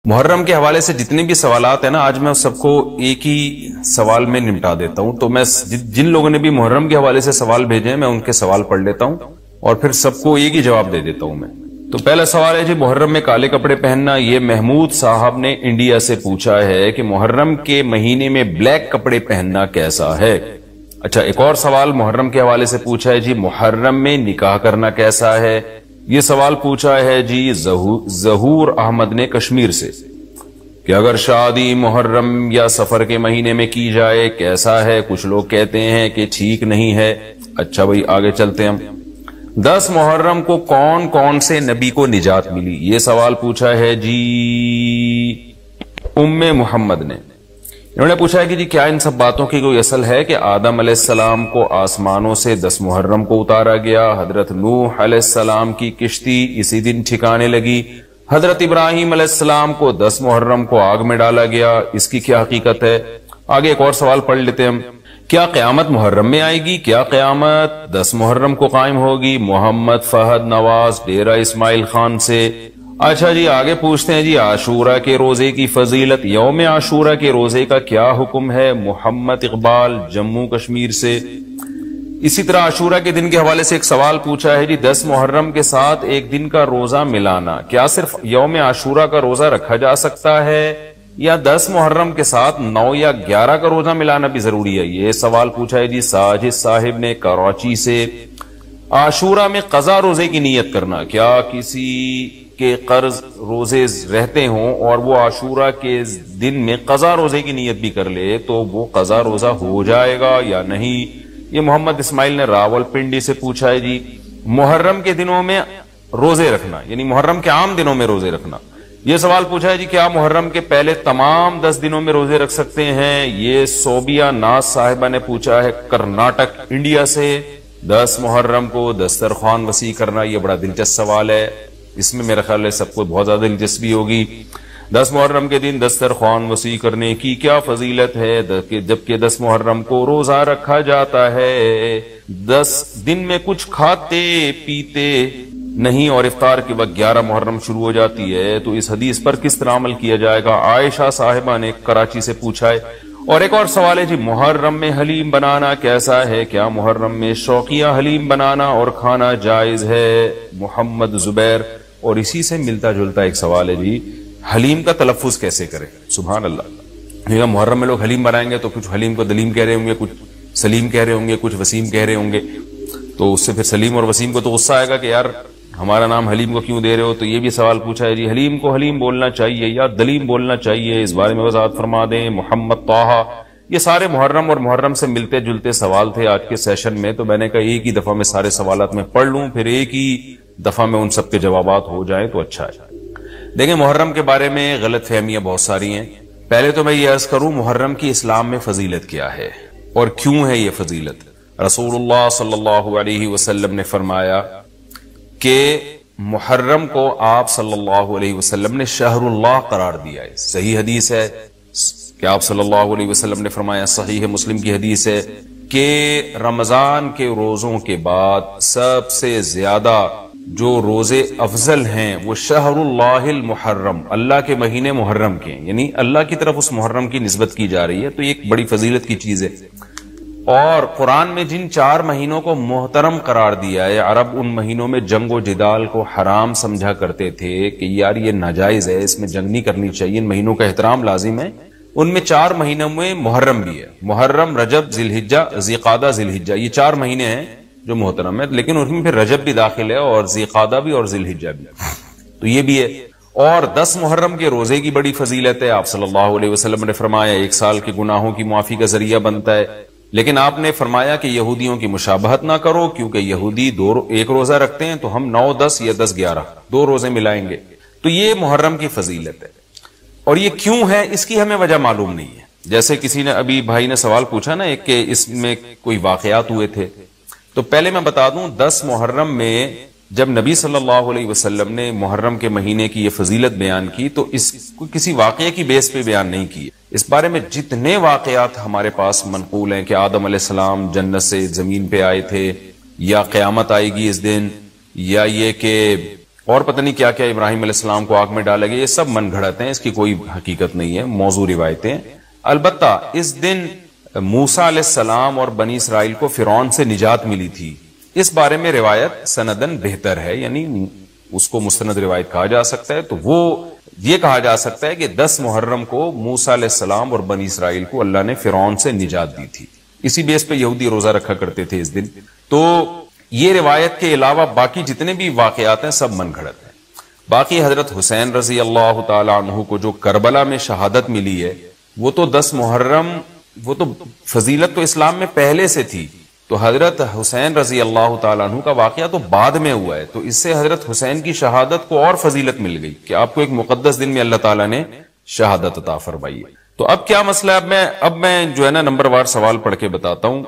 محرم کے حوالے سے جتنے بھی سوالات ہیں نا، آج میں سب کو ایک ہی سوال میں نمٹا دیتا ہوں. تو میں جن لوگوں نے بھی محرم کے حوالے سے سوال بھیجے ہیں میں ان کے سوال پڑھ لیتا ہوں اور پھر سب کو ایک ہی جواب دے دیتا ہوں میں. تو پہلا سوال ہے جی، محرم میں کالے کپڑے پہننا. یہ محمود صاحب نے انڈیا سے پوچھا ہے کہ محرم کے مہینے میں بلیک کپڑے پہننا کیسا ہے. اچھا، ایک اور سوال محرم کے حوالے سے پوچھا ہے جی، محرم میں نکاح کرنا کیسا ہے. یہ سوال پوچھا ہے جی ظہور احمد نے کشمیر سے کہ اگر شادی محرم یا سفر کے مہینے میں کی جائے کیسا ہے. کچھ لوگ کہتے ہیں کہ ٹھیک نہیں ہے. اچھا بھائی آگے چلتے ہیں ہم. 10 محرم کو کون کون سے نبی کو نجات ملی. یہ سوال پوچھا ہے جی ام محمد نے. انہوں نے پوچھا ہے کہ جی کیا ان سب باتوں کی کوئی اصل ہے کہ آدم علیہ السلام کو آسمانوں سے 10 محرم کو اتارا گیا، حضرت نوح علیہ السلام کی کشتی اسی دن ٹھکانے لگی، حضرت ابراہیم علیہ السلام کو 10 محرم کو آگ میں ڈالا گیا، اس کی کیا حقیقت ہے. آگے ایک اور سوال پڑھ لیتے ہم. کیا قیامت محرم میں آئے گی؟ کیا قیامت 10 محرم کو قائم ہوگی؟ محمد فہد نواز ڈیرہ اسماعیل خان سے. اچھا جی آگے پوچھتے ہیں جی عاشورہ کے روزے کی فضیلت. یوم عاشورہ کے روزے کا کیا حکم ہے؟ محمد اقبال جموں کشمیر سے. اسی طرح عاشورہ کے دن کے حوالے سے ایک سوال پوچھا ہے جی 10 محرم کے ساتھ ایک دن کا روزہ ملانا، کیا صرف یوم عاشورہ کا روزہ رکھا جا سکتا ہے یا 10 محرم کے ساتھ 9 یا 11 کا روزہ ملانا بھی ضروری ہے؟ یہ سوال پوچھا ہے جی ساجد صاحب نے کراچی سے. عاشورہ میں قضا روزے کی نیت کرنا، کیا کسی کے قرض روزے رہتے ہوں اور وہ عاشورہ کے دن میں قضا روزے کی نیت بھی کر لے تو وہ قضا روزہ ہو جائے گا یا نہیں؟ یہ محمد اسماعیل نے راول پنڈی سے پوچھا ہے جی محرم کے دنوں میں روزے رکھنا، یعنی محرم کے عام دنوں میں روزے رکھنا. یہ سوال پوچھا ہے جی کیا محرم کے پہلے تمام 10 دنوں میں روزے رکھ سکتے ہیں؟ یہ صوبیہ ناز صاحبہ نے پوچھا ہے کرناٹک انڈیا سے. 10 محرم کو دسترخوان وسیع کرنا، یہ بڑا دلچسپ سوال ہے، اس میں میرا خیال ہے سب کو بہت زیادہ دلچسپی ہوگی. 10 محرم کے دن دسترخوان وسیع کرنے کی کیا فضیلت ہے جبکہ 10 محرم کو روزہ رکھا جاتا ہے؟ 10 دن میں کچھ کھاتے پیتے نہیں اور افطار کے وقت 11 محرم شروع ہو جاتی ہے، تو اس حدیث پر کس طرح عمل کیا جائے گا؟ عائشہ صاحبہ نے کراچی سے پوچھا ہے. اور ایک اور سوال ہے جی محرم میں حلیم بنانا کیسا ہے؟ کیا محرم میں شوقیہ حلیم بنانا اور کھانا جائز ہے؟ محمد زبیر. اور اسی سے ملتا جلتا ایک سوال ہے جی حلیم کا تلفظ کیسے کریں؟ سبحان اللہ، محرم میں لوگ حلیم بنائیں گے تو کچھ حلیم کو دلیم کہہ رہے ہوں گے، کچھ سلیم کہہ رہے ہوں گے، کچھ وسیم کہہ رہے ہوں گے، تو اس سے پھر سلیم اور وسیم کو تو غصہ آئے گا کہ یار ہمارا نام حلیم کو کیوں دے رہے ہو. تو یہ بھی سوال پوچھا ہے جی حلیم کو حلیم بولنا چاہیے یا دلیم بولنا چاہیے، اس بارے میں وضاحت فرما دیں. محمد طاہا. یہ سارے محرم اور محرم سے ملتے جلتے سوال تھے آج کے سیشن میں، تو میں نے کہا ایک ہی دفعہ میں سارے سوالات میں پڑھ لوں، پھر ایک ہی دفعہ میں ان سب کے جوابات ہو جائیں تو اچھا ہے. دیکھیں محرم کے بارے میں غلط فہمیاں بہت ساری ہیں. پہلے تو میں یہ عرض کروں محرم کی اسلام میں فضیلت کیا ہے اور کیوں ہے یہ فضیلت. رسول اللہ صلی اللہ علیہ وسلم نے فرمایا کہ محرم کو آپ صلی اللہ علیہ وسلم نے شہر اللہ قرار دیا ہے. صحیح حدیث ہے کہ آپ صلی اللہ علیہ وسلم نے فرمایا، صحیح مسلم کی حدیث ہے کہ رمضان کے روزوں کے بعد سب سے زیادہ جو روزے افضل ہیں وہ شہر اللہ المحرم، اللہ کے مہینے محرم کے، یعنی اللہ کی طرف اس محرم کی نسبت کی جا رہی ہے، تو یہ ایک بڑی فضیلت کی چیز ہے. اور قرآن میں جن 4 مہینوں کو محترم قرار دیا ہے، عرب ان مہینوں میں جنگ و جدال کو حرام سمجھا کرتے تھے کہ یار یہ ناجائز ہے، اس میں جنگ نہیں کرنی چاہیے، ان مہینوں کا احترام لازم ہے. ان میں 4 مہینوں میں محرم بھی ہے، محرم، رجب، ذی الحجہ، ذی قعدہ، ذی الحجہ، یہ 4 مہینے ہیں جو محترم ہے، لیکن ان میں پھر رجب بھی داخل ہے اور ذی قعدہ بھی اور ذی الحجہ بھی، تو یہ بھی ہے. اور 10 محرم کے روزے کی بڑی فضیلت ہے. آپ صلی اللہ علیہ وسلم نے فرمایا 1 سال کے گناہوں کی معافی کا ذریعہ بنتا ہے، لیکن آپ نے فرمایا کہ یہودیوں کی مشابہت نہ کرو کیونکہ یہودی ایک روزہ رکھتے ہیں تو ہم 9 10 یا 10 11 2 روزے ملائیں گے. تو یہ محرم کی فضیلت ہے. اور یہ کیوں ہے اس کی ہمیں وجہ معلوم نہیں ہے. جیسے کسی نے ابھی بھائی نے سوال پوچھا نا ایک کہ اس میں کوئی واقعات ہوئے تھے، تو پہلے میں بتا دوں 10 محرم میں جب نبی صلی اللہ علیہ وسلم نے محرم کے مہینے کی یہ فضیلت بیان کی تو اس کو کسی واقعے کی بیس پہ بیان نہیں کی. اس بارے میں جتنے واقعات ہمارے پاس منقول ہیں کہ آدم علیہ السلام جنت سے زمین پہ آئے تھے، یا قیامت آئے گی اس دن، یا یہ کہ اور پتہ نہیں کیا کیا ابراہیم علیہ السلام کو آگ میں ڈالا گیا، یہ سب من گھڑت ہیں، اس کی کوئی حقیقت نہیں ہے، موضوع روایتیں۔ البتہ اس دن موسیٰ علیہ السلام اور بنی اسرائیل کو فرعون سے نجات ملی تھی، اس بارے میں روایت سندن بہتر ہے، یعنی اس کو مستند روایت کہا جا سکتا ہے۔ تو وہ یہ کہا جا سکتا ہے کہ 10 محرم کو موسیٰ علیہ السلام اور بنی اسرائیل کو اللہ نے فرعون سے نجات دی تھی، اسی بیس پہ یہودی روزہ رکھا کرتے تھے اس دن۔ تو یہ روایت کے علاوہ باقی جتنے بھی واقعات ہیں سب من گھڑت ہیں۔ باقی حضرت حسین رضی اللہ تعالی عنہ کو جو کربلا میں شہادت ملی ہے، وہ تو 10 محرم، وہ تو فضیلت تو اسلام میں پہلے سے تھی، تو حضرت حسین رضی اللہ تعالیٰ عنہ کا واقعہ تو بعد میں ہوا ہے، تو اس سے حضرت حسین کی شہادت کو اور فضیلت مل گئی کہ آپ کو ایک مقدس دن میں اللہ تعالیٰ نے شہادت عطا فرمائی ہے۔ تو اب کیا مسئلہ ہے، اب میں جو ہے نا نمبر وار سوال پڑھ کے بتاتا ہوں،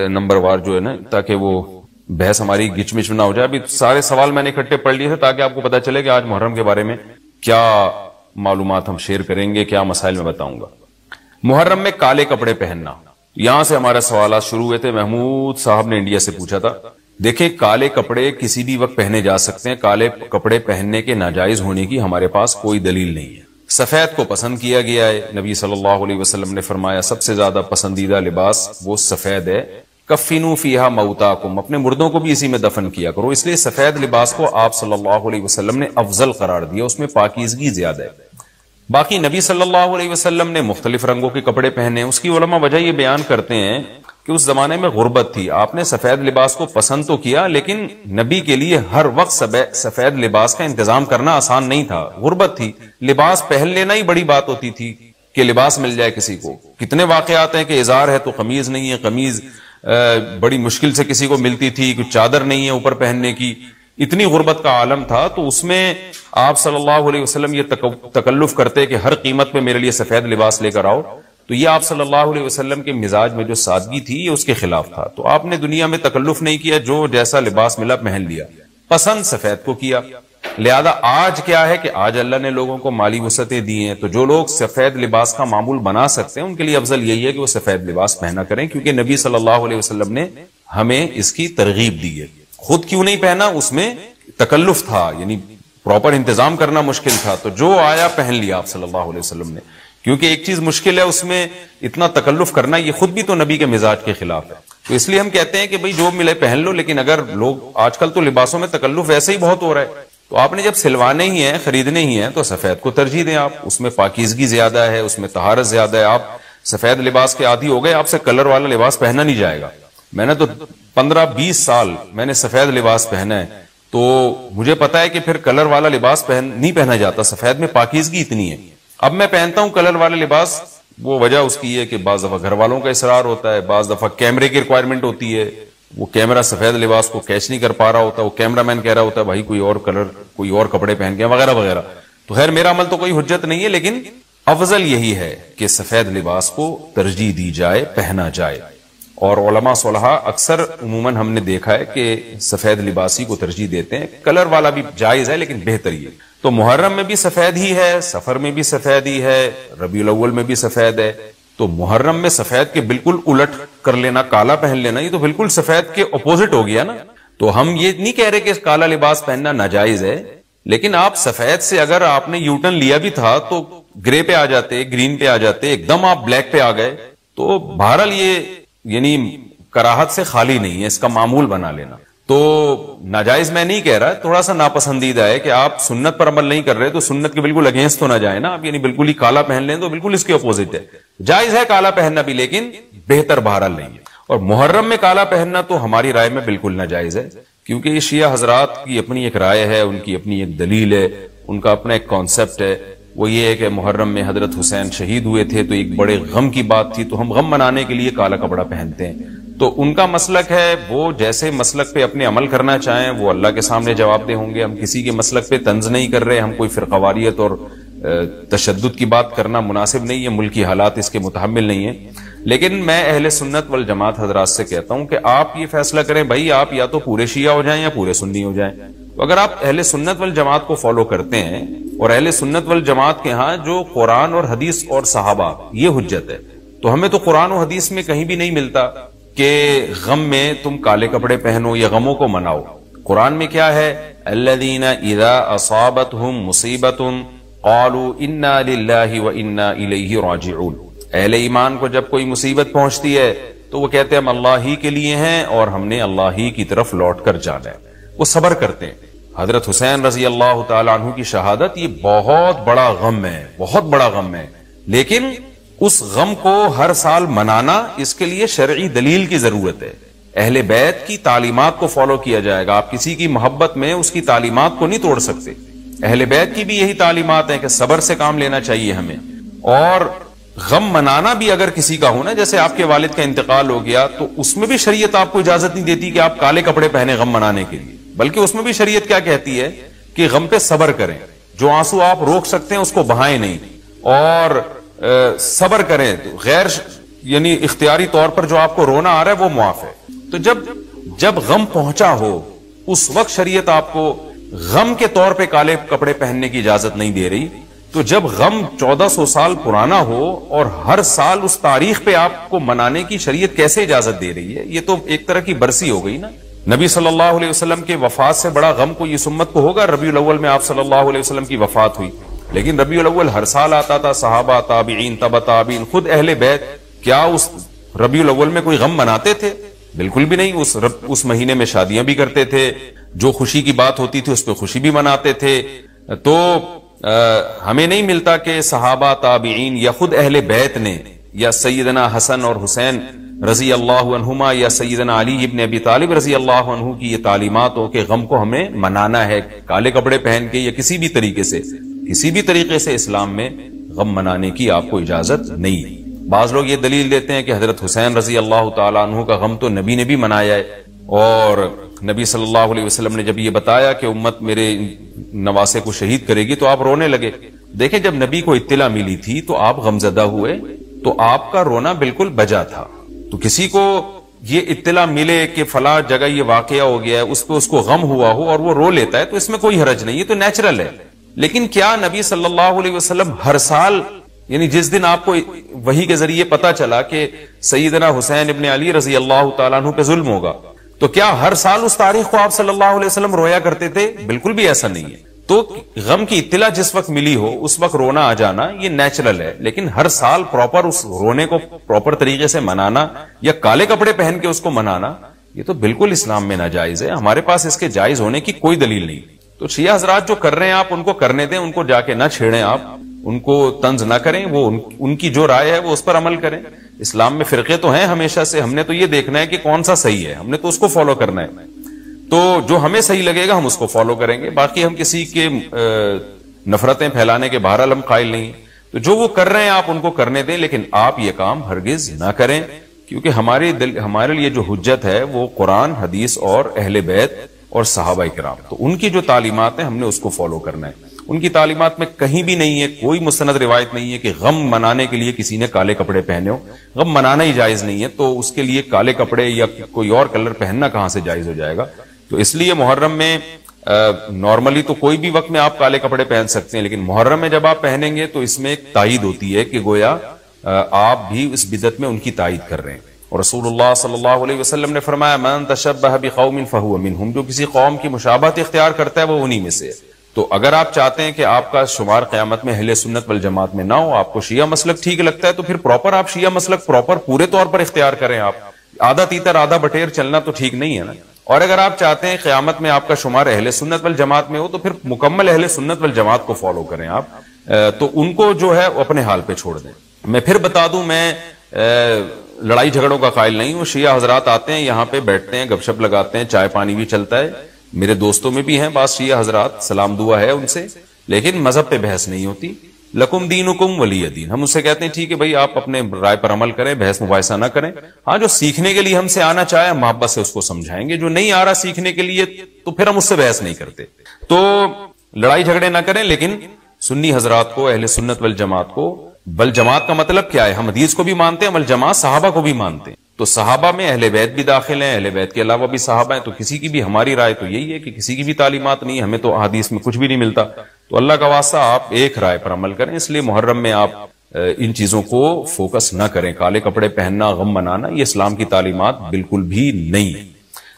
نمبر وار جو ہے نا، تاکہ وہ بحث ہماری گچ مچ نہ ہو جائے۔ ابھی سارے سوال میں نے اکٹھے پڑھ لیے تھے تاکہ آپ کو پتا چلے کہ آج محرم کے بارے میں کیا معلومات ہم شیئر کریں گے، کیا مسائل میں بتاؤں گا۔ محرم میں کالے کپڑے پہننا، یہاں سے ہمارے سوالات شروع ہوئے تھے۔ محمود صاحب نے انڈیا سے پوچھا تھا۔ دیکھیں، کالے کپڑے کسی بھی وقت پہنے جا سکتے ہیں، کالے کپڑے پہننے کے ناجائز ہونے کی ہمارے پاس کوئی دلیل نہیں ہے۔ سفید کو پسند کیا گیا ہے، نبی صلی اللہ علیہ وسلم نے فرمایا سب سے زیادہ پسندیدہ لباس وہ سفید ہے۔ کفنوا فیہا موتاکم، اپنے مردوں کو بھی اسی میں دفن کیا کرو، اس لیے سفید لباس کو آپ صلی اللہ علیہ وسلم نے افضل قرار دیا، اس میں پاکیزگی زیادہ ہے۔ باقی نبی صلی اللہ علیہ وسلم نے مختلف رنگوں کے کپڑے پہنے، اس کی علماء وجہ یہ بیان کرتے ہیں کہ اس زمانے میں غربت تھی، آپ نے سفید لباس کو پسند تو کیا، لیکن نبی کے لیے ہر وقت سفید لباس کا انتظام کرنا آسان نہیں تھا، غربت تھی، لباس پہن لینا ہی بڑی بات ہوتی تھی کہ لباس مل جائے کسی کو۔ کتنے واقعات ہیں کہ ازار ہے تو قمیض نہیں ہے، قمیض بڑی مشکل سے کسی کو ملتی تھی، کچھ چادر نہیں ہے اوپر پہننے کی، اتنی غربت کا عالم تھا۔ تو اس میں آپ صلی اللہ علیہ وسلم یہ تکلف کرتے کہ ہر قیمت پہ میرے لیے سفید لباس لے کر آؤ، تو یہ آپ صلی اللہ علیہ وسلم کے مزاج میں جو سادگی تھی یہ اس کے خلاف تھا۔ تو آپ نے دنیا میں تکلف نہیں کیا، جو جیسا لباس ملا پہن لیا، پسند سفید کو کیا۔ لہذا آج کیا ہے کہ آج اللہ نے لوگوں کو مالی وسعتیں دی ہیں، تو جو لوگ سفید لباس کا معمول بنا سکتے ہیں ان کے لیے افضل یہی ہے کہ وہ سفید لباس پہنا کریں، کیونکہ نبی صلی اللہ علیہ وسلم نے ہمیں اس کی ترغیب دی ہے۔ خود کیوں نہیں پہنا، اس میں تکلف تھا، یعنی پراپر انتظام کرنا مشکل تھا، تو جو آیا پہن لیا آپ صلی اللہ علیہ وسلم نے، کیونکہ ایک چیز مشکل ہے اس میں اتنا تکلف کرنا، یہ خود بھی تو نبی کے مزاج کے خلاف ہے۔ تو اس لیے ہم کہتے ہیں کہ بھئی جو ملے پہن لو، لیکن اگر لوگ آج کل تو لباسوں میں تکلف ویسے ہی بہت ہو رہا ہے، تو آپ نے جب سلوانے ہی ہیں، خریدنے ہی ہیں، تو سفید کو ترجیح دیں آپ، اس میں پاکیزگی زیادہ ہے، اس میں طہارت زیادہ ہے۔ آپ سفید لباس کے عادی ہو گئے، آپ سے کلر والا لباس پہنا نہیں جائے گا۔ میں نے تو 15-20 سال میں نے سفید لباس پہنا ہے، تو مجھے پتا ہے کہ پھر کلر والا لباس نہیں پہنا جاتا، سفید میں پاکیزگی اتنی ہے۔ اب میں پہنتا ہوں کلر والا لباس، وہ وجہ اس کی ہے کہ بعض دفعہ گھر والوں کا اصرار ہوتا ہے، بعض دفعہ کیمرے کی ریکوائرمنٹ ہوتی ہے، وہ کیمرہ سفید لباس کو کیچ نہیں کر پا رہا ہوتا، وہ کیمرہ مین کہہ رہا ہوتا ہے بھائی کوئی اور کلر، کوئی اور کپڑے پہن کے وغیرہ وغیرہ۔ تو خیر میرا عمل تو کوئی حجت نہیں ہے، لیکن افضل یہی ہے کہ سفید لباس کو ترجیح دی جائے، پہنا جائے، اور علماء صلحاء اکثر عموماً ہم نے دیکھا ہے کہ سفید لباسی کو ترجیح دیتے ہیں، کلر والا بھی جائز ہے لیکن بہتر یہ۔ تو محرم میں بھی سفید ہی ہے، سفر میں بھی سفید ہی ہے، ربیع الاول میں بھی سفید ہے، تو محرم میں سفید کے بالکل الٹ کر لینا، کالا پہن لینا، یہ تو بالکل سفید کے اپوزٹ ہو گیا نا۔ تو ہم یہ نہیں کہہ رہے کہ کالا لباس پہننا ناجائز ہے، لیکن آپ سفید سے اگر آپ نے یو ٹرن لیا بھی تھا تو گرے پہ آ جاتے، گرین پہ آ جاتے، ایک دم آپ بلیک پہ آ گئے، تو بہرحال یہ یعنی کراہت سے خالی نہیں ہے، اس کا معمول بنا لینا۔ تو ناجائز میں نہیں کہہ رہا، تھوڑا سا ناپسندیدہ ہے کہ آپ سنت پر عمل نہیں کر رہے تو سنت کے بالکل اگینسٹ تو نہ جائیں نا آپ، یعنی بالکل ہی کالا پہن لیں تو بالکل اس کے اپوزٹ ہے۔ جائز ہے کالا پہننا بھی، لیکن بہتر بہرحال نہیں ہے۔ اور محرم میں کالا پہننا تو ہماری رائے میں بالکل ناجائز ہے، کیونکہ یہ شیعہ حضرات کی اپنی ایک رائے ہے، ان کی اپنی ایک دلیل ہے، ان کا اپنا ایک کانسیپٹ ہے، وہ یہ ہے کہ محرم میں حضرت حسین شہید ہوئے تھے تو ایک بڑے غم کی بات تھی، تو ہم غم منانے کے لیے کالا کپڑا پہنتے ہیں۔ تو ان کا مسلک ہے، وہ جیسے مسلک پہ اپنے عمل کرنا چاہیں وہ اللہ کے سامنے جواب دہ ہوں گے۔ ہم کسی کے مسلک پہ طنز نہیں کر رہے، ہم کوئی فرقہ واریت اور تشدد کی بات کرنا مناسب نہیں ہے، ملکی حالات اس کے متحمل نہیں ہیں۔ لیکن میں اہل سنت والجماعت حضرات سے کہتا ہوں کہ آپ یہ فیصلہ کریں، بھائی آپ یا تو پورے شیعہ ہو جائیں یا پورے سنی ہو جائیں۔ تو اگر آپ اہل سنت والجماعت کو فالو کرتے ہیں، اور اہل سنت والجماعت کے ہاں جو قرآن اور حدیث اور صحابہ یہ حجت ہے، تو ہمیں تو قرآن و حدیث میں کہیں بھی نہیں ملتا کہ غم میں تم کالے کپڑے پہنو یا غموں کو مناؤ۔ قرآن میں کیا ہے؟ الذین اذا اصابتہم مصیبۃ قالوا انا للہ وانا الیہ راجعون. اہل ایمان کو جب کوئی مصیبت پہنچتی ہے تو وہ کہتے ہیں ہم اللہ ہی کے لیے ہیں اور ہم نے اللہ ہی کی طرف لوٹ کر جانا ہے. وہ صبر کرتے ہیں. حضرت حسین رضی اللہ تعالی عنہ کی شہادت یہ بہت بڑا غم ہے، بہت بڑا غم ہے، لیکن اس غم کو ہر سال منانا، اس کے لیے شرعی دلیل کی ضرورت ہے. اہل بیت کی تعلیمات کو فالو کیا جائے گا. آپ کسی کی محبت میں اس کی تعلیمات کو نہیں توڑ سکتے. اہل بیت کی بھی یہی تعلیمات ہیں کہ صبر سے کام لینا چاہیے ہمیں. اور غم منانا بھی اگر کسی کا ہونا، جیسے آپ کے والد کا انتقال ہو گیا، تو اس میں بھی شریعت آپ کو اجازت نہیں دیتی کہ آپ کالے کپڑے پہنے غم منانے کے لیے، بلکہ اس میں بھی شریعت کیا کہتی ہے کہ غم پہ صبر کریں. جو آنسو آپ روک سکتے ہیں اس کو بہائیں نہیں، اور صبر کریں. غیر یعنی اختیاری طور پر جو آپ کو رونا آ رہا ہے وہ معاف ہے. تو جب غم پہنچا ہو اس وقت شریعت آپ کو غم کے طور پہ کالے کپڑے پہننے کی اجازت نہیں دے رہی. تو جب غم 1400 سال پرانا ہو اور ہر سال اس تاریخ پہ آپ کو منانے کی شریعت کیسے اجازت دے رہی ہے؟ یہ تو ایک طرح کی برسی ہو گئی نا. نبی صلی اللہ علیہ وسلم کے وفات سے بڑا غم کو اس امت کو ہوگا. ربیع الاول میں آپ صلی اللہ علیہ وسلم کی وفات ہوئی، لیکن ربیع الاول ہر سال آتا تھا. صحابہ، تابعین، تبع تابعین، خود اہل بیت کیا اس ربیع الاول میں کوئی غم مناتے تھے؟ بالکل بھی نہیں. اس مہینے میں شادیاں بھی کرتے تھے، جو خوشی کی بات ہوتی تھی اس پہ خوشی بھی مناتے تھے. تو ہمیں نہیں ملتا کہ صحابہ، تابعین یا خود اہل بیت نے، یا سیدنا حسن اور حسین رضی اللہ عنہما یا سیدنا علی ابن ابی طالب رضی اللہ عنہ کی یہ تعلیمات ہو کہ غم کو ہمیں منانا ہے کالے کپڑے پہن کے یا کسی بھی طریقے سے اسلام میں غم منانے کی آپ کو اجازت نہیں. بعض لوگ یہ دلیل دیتے ہیں کہ حضرت حسین رضی اللہ تعالیٰ عنہ کا غم تو نبی نے بھی منایا ہے، اور نبی صلی اللہ علیہ وسلم نے جب یہ بتایا کہ امت میرے نواسے کو شہید کرے گی تو آپ رونے لگے. دیکھیں جب نبی کو اطلاع ملی تھی تو آپ غمزدہ ہوئے تو آپ کا رونا بالکل بجا تھا. تو کسی کو یہ اطلاع ملے کہ فلاں جگہ یہ واقعہ ہو گیا ہے، اس کو غم ہوا ہو اور وہ رو لیتا ہے تو اس میں کوئی حرج نہیں، یہ تو نیچرل ہے. لیکن کیا نبی صلی اللہ علیہ وسلم ہر سال، یعنی جس دن آپ کو وحی کے ذریعے پتا چلا کہ سیدنا حسین ابن علی رضی اللہ تعالیٰ عنہ پہ ظلم ہوگا، تو کیا ہر سال اس تاریخ کو آپ صلی اللہ علیہ وسلم رویا کرتے تھے؟ بالکل بھی ایسا نہیں ہے. تو غم کی اطلاع جس وقت ملی ہو اس وقت رونا آ جانا یہ نیچرل ہے، لیکن ہر سال پراپر اس رونے کو پراپر طریقے سے منانا یا کالے کپڑے پہن کے اس کو منانا یہ تو بالکل اسلام میں ناجائز ہے. ہمارے پاس اس کے جائز ہونے کی کوئی دلیل نہیں. تو شیعہ حضرات جو کر رہے ہیں آپ ان کو کرنے دیں، ان کو جا کے نہ چھیڑیں، آپ ان کو طنز نہ کریں. وہ ان کی جو رائے ہے وہ اس پر عمل کریں. اسلام میں فرقے تو ہیں ہمیشہ سے، ہم نے تو یہ دیکھنا ہے کہ کون سا صحیح ہے، ہم نے تو اس کو فالو کرنا ہے. تو جو ہمیں صحیح لگے گا ہم اس کو فالو کریں گے. باقی ہم کسی کے نفرتیں پھیلانے کے بہرحال ہم قائل نہیں. تو جو وہ کر رہے ہیں آپ ان کو کرنے دیں، لیکن آپ یہ کام ہرگز نہ کریں، کیونکہ ہمارے لیے جو حجت ہے وہ قرآن، حدیث اور اہل بیت اور صحابہ کرام. تو ان کی جو تعلیمات ہیں ہم نے اس کو فالو کرنا ہے. ان کی تعلیمات میں کہیں بھی نہیں ہے، کوئی مستند روایت نہیں ہے کہ غم منانے کے لیے کسی نے کالے کپڑے پہنے ہو. غم منانا ہی جائز نہیں ہے تو اس کے لیے کالے کپڑے یا کوئی اور کلر پہننا کہاں سے جائز ہو جائے گا. تو اس لیے محرم میں نارملی تو کوئی بھی وقت میں آپ کالے کپڑے پہن سکتے ہیں، لیکن محرم میں جب آپ پہنیں گے تو اس میں ایک تائید ہوتی ہے کہ گویا آپ بھی اس بدعت میں ان کی تائید کر رہے ہیں. اور رسول اللہ صلی اللہ علیہ وسلم نے فرمایا من تشبہ بقوم فہو منہم، جو کسی قوم کی مشابہت اختیار کرتا ہے وہ انہی میں سے. تو اگر آپ چاہتے ہیں کہ آپ کا شمار قیامت میں اہل سنت والجماعت میں نہ ہو، آپ کو شیعہ مسلک ٹھیک لگتا ہے تو پھر پراپر آپ شیعہ مسلک پراپر پورے طور پر اختیار کریں. آپ آدھا تیتر آدھا بٹیر چلنا تو ٹھیک نہیں ہے نا. اور اگر آپ چاہتے ہیں قیامت میں آپ کا شمار اہل سنت والجماعت میں ہو تو پھر مکمل اہل سنت والجماعت کو فالو کریں آپ. تو ان کو جو ہے اپنے حال پہ چھوڑ دیں. میں پھر بتا دوں، میں لڑائی جھگڑوں کا قائل نہیں ہوں. شیعہ حضرات آتے ہیں یہاں پہ بیٹھتے ہیں، گپ شپ لگاتے ہیں، چائے پانی بھی چلتا ہے. میرے دوستوں میں بھی ہیں بعض شیعہ حضرات، سلام دعا ہے ان سے، لیکن مذہب پہ بحث نہیں ہوتی. لکم دینکم ولی دین. ہم اس سے کہتے ہیں ٹھیک ہے بھائی آپ اپنے رائے پر عمل کریں، بحث مباحثہ نہ کریں. ہاں جو سیکھنے کے لیے ہم سے آنا چاہے محبت سے اس کو سمجھائیں گے، جو نہیں آ رہا سیکھنے کے لیے تو پھر ہم اس سے بحث نہیں کرتے. تو لڑائی جھگڑے نہ کریں، لیکن سنی حضرات کو، اہل سنت والجماعت کو، بل جماعت کا مطلب کیا ہے؟ ہم حدیث کو بھی مانتے ہیں، بل جماعت صحابہ کو بھی مانتے ہیں. تو صحابہ میں اہل بیت بھی داخل ہیں، اہل بیت کے علاوہ بھی صحابہ ہیں. تو کسی کی بھی، ہماری رائے تو یہی ہے کہ کسی کی بھی تعلیمات نہیں، ہمیں تو حدیث میں کچھ بھی نہیں ملتا. تو اللہ کا واسطہ آپ ایک رائے پر عمل کریں. اس لیے محرم میں آپ ان چیزوں کو فوکس نہ کریں. کالے کپڑے پہننا، غم منانا، یہ اسلام کی تعلیمات بالکل بھی نہیں.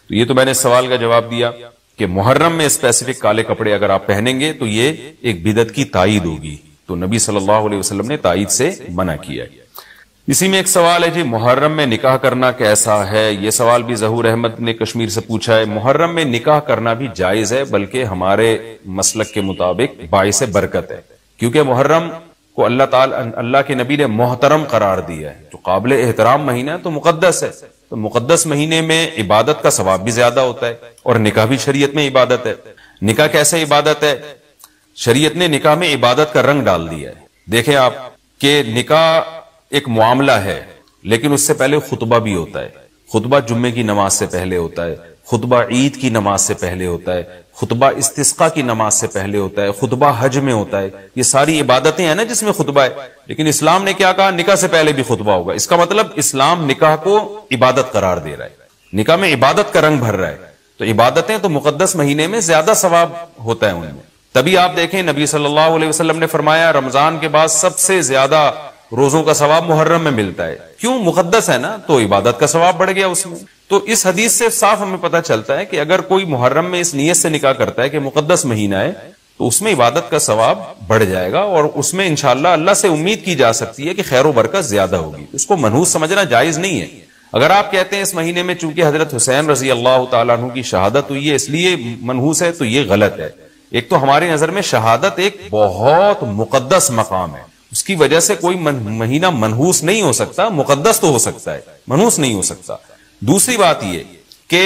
تو یہ تو میں نے سوال کا جواب دیا. کہ محرم میں اسپیسیفک کالے کپڑے اگر آپ پہنیں گے تو یہ ایک بدعت کی تائید ہوگی، تو نبی صلی اللہ علیہ وسلم نے تائید سے منع کیا ہے۔ اسی میں ایک سوال ہے جی، محرم میں نکاح کرنا کیسا ہے؟ یہ سوال بھی ظہور احمد نے کشمیر سے پوچھا ہے۔ محرم میں نکاح کرنا بھی جائز ہے، بلکہ ہمارے مسلک کے مطابق باعث برکت ہے، کیونکہ محرم کو اللہ کے نبی نے محترم قرار دیا ہے، جو قابل احترام مہینہ ہے تو مقدس ہے، تو مقدس مہینے میں عبادت کا ثواب بھی زیادہ ہوتا ہے، اور نکاح بھی شریعت میں عبادت ہے۔ نکاح کیسے عبادت ہے؟ شریعت نے نکاح میں عبادت کا رنگ ڈال دیا ہے۔ دیکھیں آپ کہ نکاح ایک معاملہ ہے، لیکن اس سے پہلے خطبہ بھی ہوتا ہے۔ خطبہ جمعے کی نماز سے پہلے ہوتا ہے، خطبہ عید کی نماز سے پہلے ہوتا ہے، خطبہ استسقاء کی نماز سے پہلے ہوتا ہے، خطبہ حج میں ہوتا ہے۔ یہ ساری عبادتیں ہیں نا جس میں خطبہ ہے، لیکن اسلام نے کیا کہا؟ نکاح سے پہلے بھی خطبہ ہوگا۔ اس کا مطلب اسلام نکاح کو عبادت قرار دے رہا ہے، نکاح میں عبادت کا رنگ بھر رہا ہے۔ تو عبادتیں تو مقدس مہینے میں زیادہ ثواب ہوتا ہے ان میں۔ تبھی آپ دیکھیں نبی صلی اللہ علیہ وسلم نے فرمایا رمضان کے بعد سب سے زیادہ روزوں کا ثواب محرم میں ملتا ہے۔ کیوں؟ مقدس ہے نا، تو عبادت کا ثواب بڑھ گیا اس میں۔ تو اس حدیث سے صاف ہمیں پتہ چلتا ہے کہ اگر کوئی محرم میں اس نیت سے نکاح کرتا ہے کہ مقدس مہینہ ہے تو اس میں عبادت کا ثواب بڑھ جائے گا، اور اس میں انشاءاللہ اللہ سے امید کی جا سکتی ہے کہ خیر و برکت زیادہ ہوگی۔ اس کو منحوس سمجھنا جائز نہیں ہے۔ اگر آپ کہتے ہیں اس مہینے میں چونکہ حضرت حسین رضی اللہ تعالیٰ عنہ کی شہادت ہوئی ہے اس لیے منحوس ہے، تو یہ غلط ہے۔ ایک تو ہماری نظر میں شہادت ایک بہت مقدس مقام ہے، اس کی وجہ سے کوئی مہینہ منحوس نہیں ہو سکتا، مقدس تو ہو سکتا ہے، منحوس نہیں ہو سکتا۔ دوسری بات یہ کہ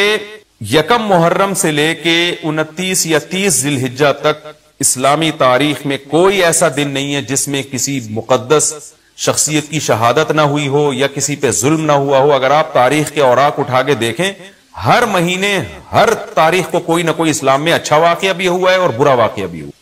یکم محرم سے لے کے 29 یا 30 ذی الحجہ تک اسلامی تاریخ میں کوئی ایسا دن نہیں ہے جس میں کسی مقدس شخصیت کی شہادت نہ ہوئی ہو یا کسی پہ ظلم نہ ہوا ہو۔ اگر آپ تاریخ کے اوراق اٹھا کے دیکھیں، ہر مہینے ہر تاریخ کو کوئی نہ کوئی اسلام میں اچھا واقعہ بھی ہوا ہے اور برا واقعہ بھی ہوا۔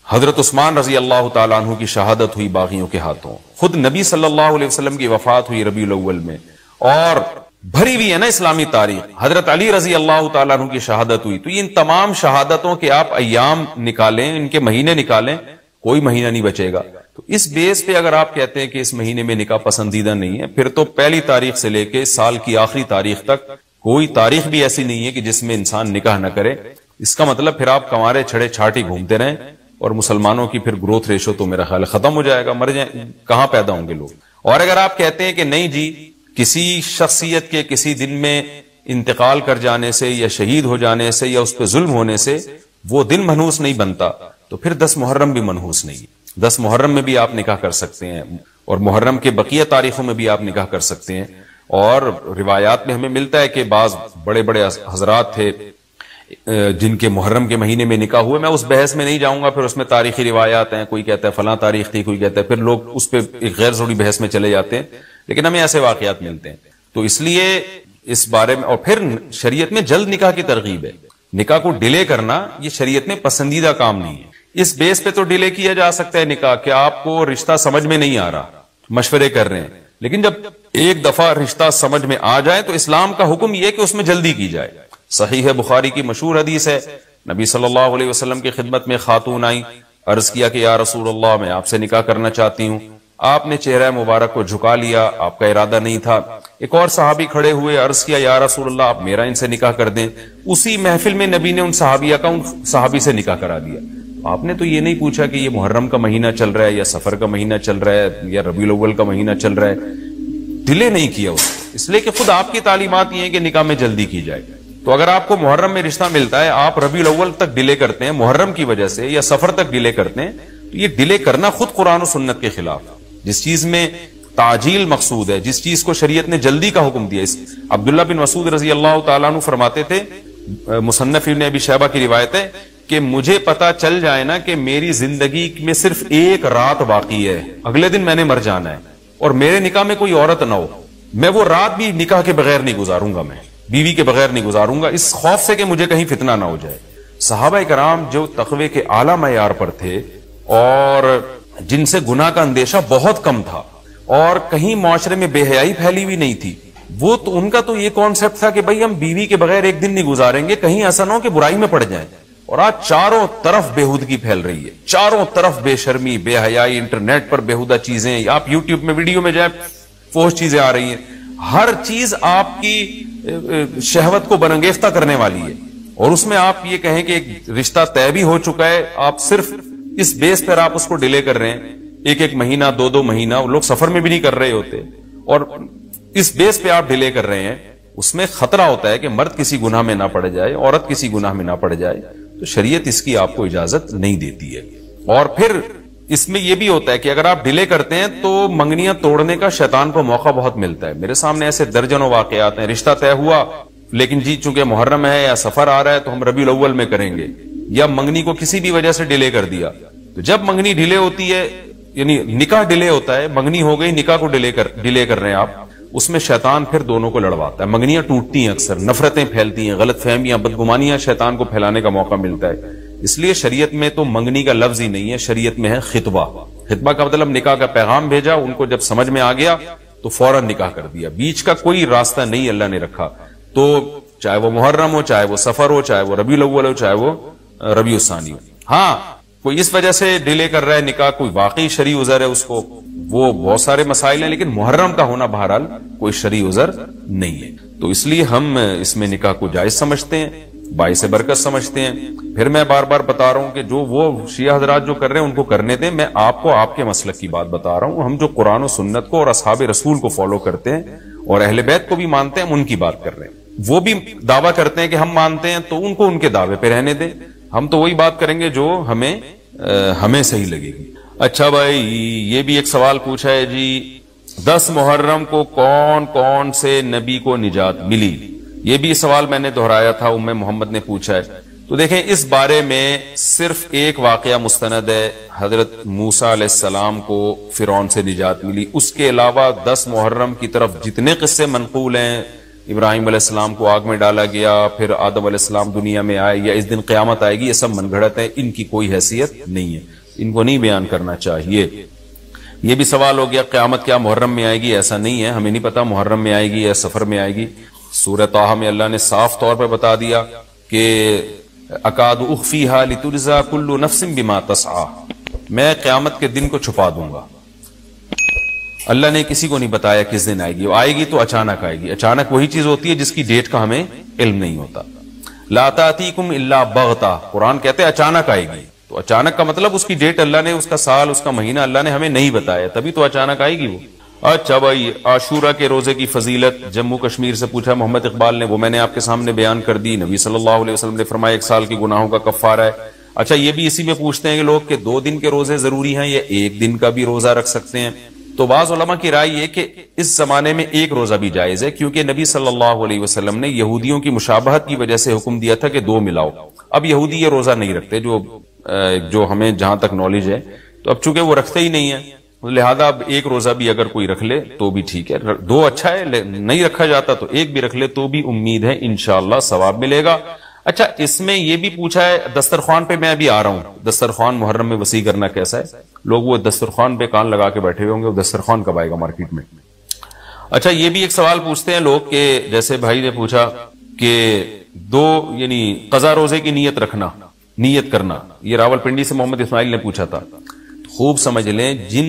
حضرت عثمان رضی اللہ تعالیٰ عنہ کی شہادت ہوئی باغیوں کے ہاتھوں، خود نبی صلی اللہ علیہ وسلم کی وفات ہوئی ربیع الاول میں، اور بھری ہوئی ہے نا اسلامی تاریخ۔ حضرت علی رضی اللہ تعالیٰ عنہ کی شہادت ہوئی۔ تو ان تمام شہادتوں کے آپ ایام نکالیں، ان کے مہینے نکالیں، کوئی مہینہ نہیں بچے گا۔ تو اس بیس پہ اگر آپ کہتے ہیں کہ اس مہینے میں نکاح پسندیدہ نہیں ہے، پھر تو پہلی تاریخ سے لے کے سال کی آخری تاریخ تک کوئی تاریخ بھی ایسی نہیں ہے کہ جس میں انسان نکاح نہ کرے۔ اس کا مطلب پھر آپ کنوارے چھڑے چھاٹی گھومتے رہیں، اور مسلمانوں کی پھر گروتھ ریشو تو میرا خیال ختم ہو جائے گا، مر جائیں، کہاں پیدا ہوں گے لوگ۔ اور اگر آپ کہتے ہیں کہ نہیں جی کسی شخصیت کے کسی دن میں انتقال کر جانے سے یا شہید ہو جانے سے یا اس پہ ظلم ہونے سے وہ دن منحوس نہیں بنتا، تو پھر 10 محرم بھی منحوس نہیں ہے۔ 10 محرم میں بھی آپ نکاح کر سکتے ہیں، اور محرم کے بقیہ تاریخوں میں بھی آپ نکاح کر سکتے ہیں۔ اور روایات میں ہمیں ملتا ہے کہ بعض بڑے بڑے حضرات تھے جن کے محرم کے مہینے میں نکاح ہوئے۔ میں اس بحث میں نہیں جاؤں گا، پھر اس میں تاریخی روایات ہیں، کوئی کہتا ہے فلاں تاریخ تھی، کوئی کہتا ہے، پھر لوگ اس پہ ایک غیر ضروری بحث میں چلے جاتے ہیں، لیکن ہمیں ایسے واقعات ملتے ہیں۔ تو اس لیے اس بارے میں، اور پھر شریعت میں جلد نکاح کی ترغیب ہے۔ نکاح کو ڈیلے کرنا یہ شریعت میں پسندیدہ کام نہیں ہے۔ اس بیس پہ تو ڈیلے کیا جا سکتا ہے نکاح کہ آپ کو رشتہ سمجھ میں نہیں آ رہا، مشورے کر رہے ہیں، لیکن جب ایک دفعہ رشتہ سمجھ میں آ جائے تو اسلام کا حکم یہ ہے کہ اس میں جلدی کی جائے۔ صحیح ہے، بخاری کی مشہور حدیث ہے، نبی صلی اللہ علیہ وسلم کی خدمت میں خاتون آئی، عرض کیا کہ یا رسول اللہ میں آپ سے نکاح کرنا چاہتی ہوں۔ آپ نے چہرہ مبارک کو جھکا لیا، آپ کا ارادہ نہیں تھا۔ ایک اور صحابی کھڑے ہوئے، عرض کیا یا رسول اللہ آپ میرا ان سے نکاح کر دیں۔ اسی محفل میں نبی نے ان صحابیہ کا ان صحابی سے نکاح کرا دیا۔ آپ نے تو یہ نہیں پوچھا کہ یہ محرم کا مہینہ چل رہا ہے یا سفر کا مہینہ چل رہا ہے یا ربیع الاول کا مہینہ چل رہا ہے، ڈیلے نہیں کیا اس کو، اس لیے کہ خود آپ کی تعلیمات یہ ہیں کہ نکاح میں جلدی کی جائے۔ تو اگر آپ کو محرم میں رشتہ ملتا ہے، آپ ربیع الاول تک ڈیلے کرتے ہیں محرم کی وجہ سے یا سفر تک ڈیلے کرتے ہیں، تو یہ ڈیلے کرنا خود قرآن و سنت کے خلاف ہے۔ جس چیز میں تعجیل مقصود ہے، جس چیز کو شریعت نے جلدی کا حکم دیا، عبداللہ بن مسعود رضی اللہ تعالیٰ عنہ فرماتے تھے، مصنف ابن ابی شیبہ کی روایت ہے کہ مجھے پتا چل جائے نا کہ میری زندگی میں صرف ایک رات باقی ہے، اگلے دن میں نے مر جانا ہے، اور میرے نکاح میں کوئی عورت نہ ہو، میں وہ رات بھی نکاح کے بغیر نہیں گزاروں گا، میں بیوی کے بغیر نہیں گزاروں گا، اس خوف سے کہ مجھے کہیں فتنہ نہ ہو جائے۔ صحابہ کرام جو تقوی کے اعلیٰ معیار پر تھے اور جن سے گناہ کا اندیشہ بہت کم تھا اور کہیں معاشرے میں بے حیائی پھیلی ہوئی نہیں تھی، وہ تو ان کا تو یہ کانسیپٹ تھا کہ بھائی ہم بیوی کے بغیر ایک دن نہیں گزاریں گے، کہیں ایسا نہ ہو کہ برائی میں پڑ جائیں۔ اور آج چاروں طرف بےہودگی پھیل رہی ہے، چاروں طرف بے شرمی، بے حیائی، انٹرنیٹ پر بےہودہ چیزیں، آپ یوٹیوب میں ویڈیو میں جائیں فوش چیزیں آ رہی ہیں، ہر چیز آپ کی شہوت کو برانگیختہ کرنے والی ہے، اور اس میں آپ یہ کہیں کہ ایک رشتہ طے بھی ہو چکا ہے، آپ صرف اس بیس پر آپ اس کو ڈیلے کر رہے ہیں، ایک مہینہ 2 مہینہ، لوگ سفر میں بھی نہیں کر رہے ہوتے، اور اس بیس پہ آپ ڈیلے کر رہے ہیں، اس میں خطرہ ہوتا ہے کہ مرد کسی گناہ میں نہ پڑ جائے، عورت کسی گناہ میں نہ پڑ جائے، تو شریعت اس کی آپ کو اجازت نہیں دیتی ہے۔ اور پھر اس میں یہ بھی ہوتا ہے کہ اگر آپ ڈیلے کرتے ہیں تو منگنیاں توڑنے کا شیطان کو موقع بہت ملتا ہے۔ میرے سامنے ایسے درجنوں واقعات ہیں، رشتہ طے ہوا لیکن جی چونکہ محرم ہے یا سفر آ رہا ہے تو ہم ربیع الاول میں کریں گے، یا منگنی کو کسی بھی وجہ سے ڈیلے کر دیا، تو جب منگنی ڈیلے ہوتی ہے، یعنی نکاح ڈیلے ہوتا ہے، منگنی ہو گئی، نکاح کو ڈیلے کر رہے ہیں آپ، اس میں شیطان پھر دونوں کو لڑواتا ہے، منگنیاں ٹوٹتی ہیں، اکثر نفرتیں پھیلتی ہیں، غلط فہمیاں، بدگمانیاں شیطان کو پھیلانے کا موقع ملتا ہے۔ اس لیے شریعت میں تو منگنی کا لفظ ہی نہیں ہے، شریعت میں ہے خطبہ۔ خطبہ کا مطلب نکاح کا پیغام بھیجا، ان کو جب سمجھ میں آ گیا تو فوراً نکاح کر دیا، بیچ کا کوئی راستہ نہیں اللہ نے رکھا۔ تو چاہے وہ محرم ہو، چاہے وہ سفر ہو، چاہے وہ ربیع الاول ہو، چاہے وہ ربیع الثانی ہو۔ ہاں کوئی اس وجہ سے ڈیلے کر رہا ہے نکاح، کوئی واقعی شرعی عذر ہے اس کو، وہ بہت سارے مسائل ہیں، لیکن محرم کا ہونا بہرحال کوئی شرعی عذر نہیں ہے، تو اس لیے ہم اس میں نکاح کو جائز سمجھتے ہیں، باعث برکت سمجھتے ہیں۔ پھر میں بار بار بتا رہا ہوں کہ جو وہ شیعہ حضرات جو کر رہے ہیں ان کو کرنے دیں، میں آپ کو آپ کے مسلک کی بات بتا رہا ہوں۔ ہم جو قرآن و سنت کو اور اصحاب رسول کو فالو کرتے ہیں اور اہل بیت کو بھی مانتے ہیں، ہم ان کی بات کر رہے ہیں۔ وہ بھی دعویٰ کرتے ہیں کہ ہم مانتے ہیں، تو ان کو ان کے دعوے پہ رہنے دیں، ہم تو وہی بات کریں گے جو ہمیں صحیح لگے گی۔ اچھا بھائی، یہ بھی ایک سوال پوچھا ہے جی، 10 محرم کو کون کون سے نبی کو نجات ملی؟ یہ بھی سوال میں نے دہرایا تھا، ام محمد نے پوچھا ہے۔ تو دیکھیں اس بارے میں صرف ایک واقعہ مستند ہے، حضرت موسیٰ علیہ السلام کو فرعون سے نجات ملی، اس کے علاوہ 10 محرم کی طرف جتنے قصے منقول ہیں، ابراہیم علیہ السلام کو آگ میں ڈالا گیا، پھر آدم علیہ السلام دنیا میں آئے، یا اس دن قیامت آئے گی، یہ سب من گھڑت ہے، ان کی کوئی حیثیت نہیں ہے، ان کو نہیں بیان کرنا چاہیے۔ یہ بھی سوال ہو گیا قیامت کیا محرم میں آئے گی؟ ایسا نہیں ہے، ہمیں نہیں پتا محرم میں آئے گی یا سفر میں آئے گی۔ سورہ طٰہٰ میں اللہ نے صاف طور پر بتا دیا کہ اکاد اخفیہا لتجزا کل نفس بما تسعی، میں قیامت کے دن کو چھپا دوں گا۔ اللہ نے کسی کو نہیں بتایا کس دن آئے گی، وہ آئے گی تو اچانک آئے گی۔ اچانک وہی چیز ہوتی ہے جس کی ڈیٹ کا ہمیں علم نہیں ہوتا۔ لا تأتیکم الا بغتہ، قرآن کہتے ہیں اچانک آئے گی، تو اچانک کا مطلب اس کی ڈیٹ اللہ نے، اس کا سال، اس کا مہینہ اللہ نے ہمیں نہیں بتایا، تبھی تو اچانک آئے گی وہ۔ اچھا بھائی، عاشورہ کے روزے کی فضیلت جموں کشمیر سے پوچھا محمد اقبال نے، وہ میں نے آپ کے سامنے بیان کر دی۔ نبی صلی اللہ علیہ وسلم نے فرمایا 1 سال کی گناہوں کا کفارہ ہے۔ اچھا یہ بھی اسی میں پوچھتے ہیں کہ لوگ کہ 2 دن کے روزے ضروری ہیں یا 1 دن کا بھی روزہ رکھ سکتے ہیں؟ تو بعض علماء کی رائے یہ کہ اس زمانے میں 1 روزہ بھی جائز ہے، کیونکہ نبی صلی اللہ علیہ وسلم نے یہودیوں کی مشابہت کی وجہ سے حکم دیا تھا کہ 2 ملاؤ۔ اب یہودی یہ روزہ نہیں رکھتے، جو ہمیں جہاں تک نالج ہے، تو اب چونکہ وہ رکھتے ہی نہیں ہیں، لہذا اب 1 روزہ بھی اگر کوئی رکھ لے تو بھی ٹھیک ہے، 2 اچھا ہے، نہیں رکھا جاتا تو 1 بھی رکھ لے تو بھی امید ہے انشاءاللہ ثواب ملے گا۔ اچھا اس میں یہ بھی پوچھا ہے دسترخوان پہ، میں ابھی آ رہا ہوں، دسترخوان محرم میں وسیع کرنا کیسا ہے؟ لوگ وہ دسترخوان پہ کان لگا کے بیٹھے ہوئے ہوں گے، وہ دسترخوان کب آئے گا مارکیٹ میں؟ اچھا یہ بھی ایک سوال پوچھتے ہیں لوگ کہ جیسے بھائی نے پوچھا کہ 2 یعنی قضا روزے کی نیت کرنا، یہ راول پنڈی سے محمد اسماعیل نے پوچھا تھا۔ خوب سمجھ لیں، جن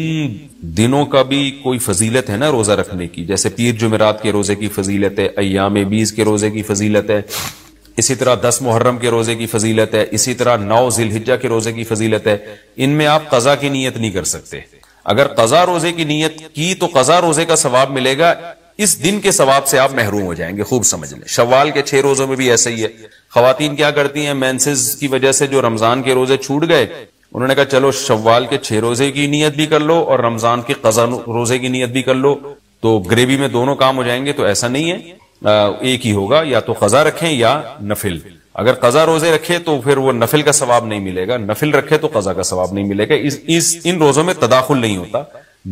دنوں کا بھی کوئی فضیلت ہے نا روزہ رکھنے کی، جیسے پیر جمعرات کے روزے کی فضیلت ہے، ایام 20 کے روزے کی فضیلت ہے، اسی طرح 10 محرم کے روزے کی فضیلت ہے، اسی طرح 9 ذی الحجہ کے روزے کی فضیلت ہے، ان میں آپ قضا کی نیت نہیں کر سکتے۔ اگر قضا روزے کی نیت کی تو قضا روزے کا ثواب ملے گا، اس دن کے ثواب سے آپ محروم ہو جائیں گے۔ خوب سمجھ لیں، شوال کے 6 روزوں میں بھی ایسا ہی ہے۔ خواتین کیا کرتی ہیں، مینسز کی وجہ سے جو رمضان کے روزے چھوٹ گئے، انہوں نے کہا چلو شوال کے 6 روزے کی نیت بھی کر لو اور رمضان کے قضا روزے کی نیت بھی کر لو، تو گریوی میں دونوں کام ہو جائیں گے۔ تو ایسا نہیں ہے، ایک ہی ہوگا، یا تو قضا رکھیں یا نفل۔ اگر قضا روزے رکھے تو پھر وہ نفل کا ثواب نہیں ملے گا، نفل رکھے تو قضا کا ثواب نہیں ملے گا۔ ان روزوں میں تداخل نہیں ہوتا،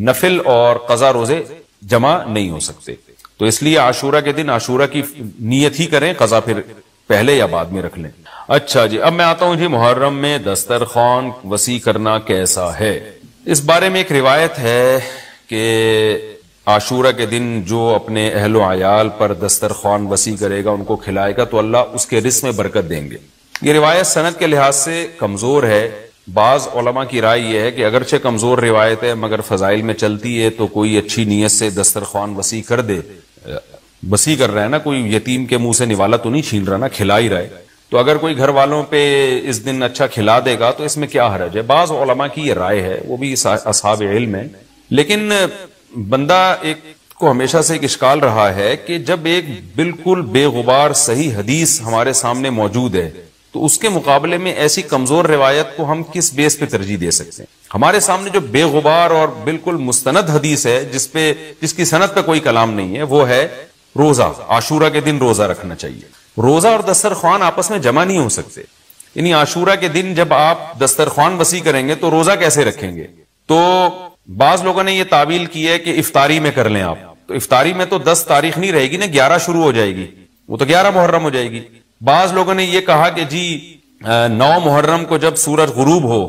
نفل اور قضا روزے جمع نہیں ہو سکتے، تو اس لیے عاشورہ کے دن عاشورہ کی نیت ہی کریں، قضا پھر پہلے یا بعد میں رکھ لیں۔ اچھا جی، اب میں آتا ہوں جی محرم میں دسترخوان وسیع کرنا کیسا ہے؟ اس بارے میں ایک روایت ہے کہ عاشورہ کے دن جو اپنے اہل و عیال پر دسترخوان وسیع کرے گا، ان کو کھلائے گا، تو اللہ اس کے رزق میں برکت دیں گے۔ یہ روایت سند کے لحاظ سے کمزور ہے، بعض علماء کی رائے یہ ہے کہ اگرچہ کمزور روایت ہے مگر فضائل میں چلتی ہے، تو کوئی اچھی نیت سے دسترخوان وسیع کر دے، وسیع کر رہا ہے نا، کوئی یتیم کے منہ سے نوالا تو نہیں چھین رہا نا، کھلا ہی رہا ہے، تو اگر کوئی گھر والوں پہ اس دن اچھا کھلا دے گا تو اس میں کیا حرج ہے. بعض علماء کی یہ رائے ہے, وہ بھی اصحاب علم ہے, لیکن بندہ ایک کو ہمیشہ سے ایک اشکال رہا ہے کہ جب ایک بالکل بے غبار صحیح حدیث ہمارے سامنے موجود ہے تو اس کے مقابلے میں ایسی کمزور روایت کو ہم کس بیس پہ ترجیح دے سکتے ہیں. ہمارے سامنے جو بے غبار اور بالکل مستند حدیث ہے جس کی سند پہ کوئی کلام نہیں ہے, وہ ہے روزہ. عاشورہ کے دن روزہ رکھنا چاہیے. روزہ اور دسترخوان آپس میں جمع نہیں ہو سکتے. یعنی عاشورہ کے دن جب آپ دسترخوان وسیع کریں گے تو روزہ کیسے رکھیں گے؟ تو بعض لوگوں نے یہ تعویل کی ہے کہ افطاری میں کر لیں آپ. تو افطاری میں تو 10 تاریخ نہیں رہے گی نا, 11 شروع ہو جائے گی, وہ تو 11 محرم ہو جائے گی. بعض لوگوں نے یہ کہا کہ جی 9 محرم کو جب سورج غروب ہو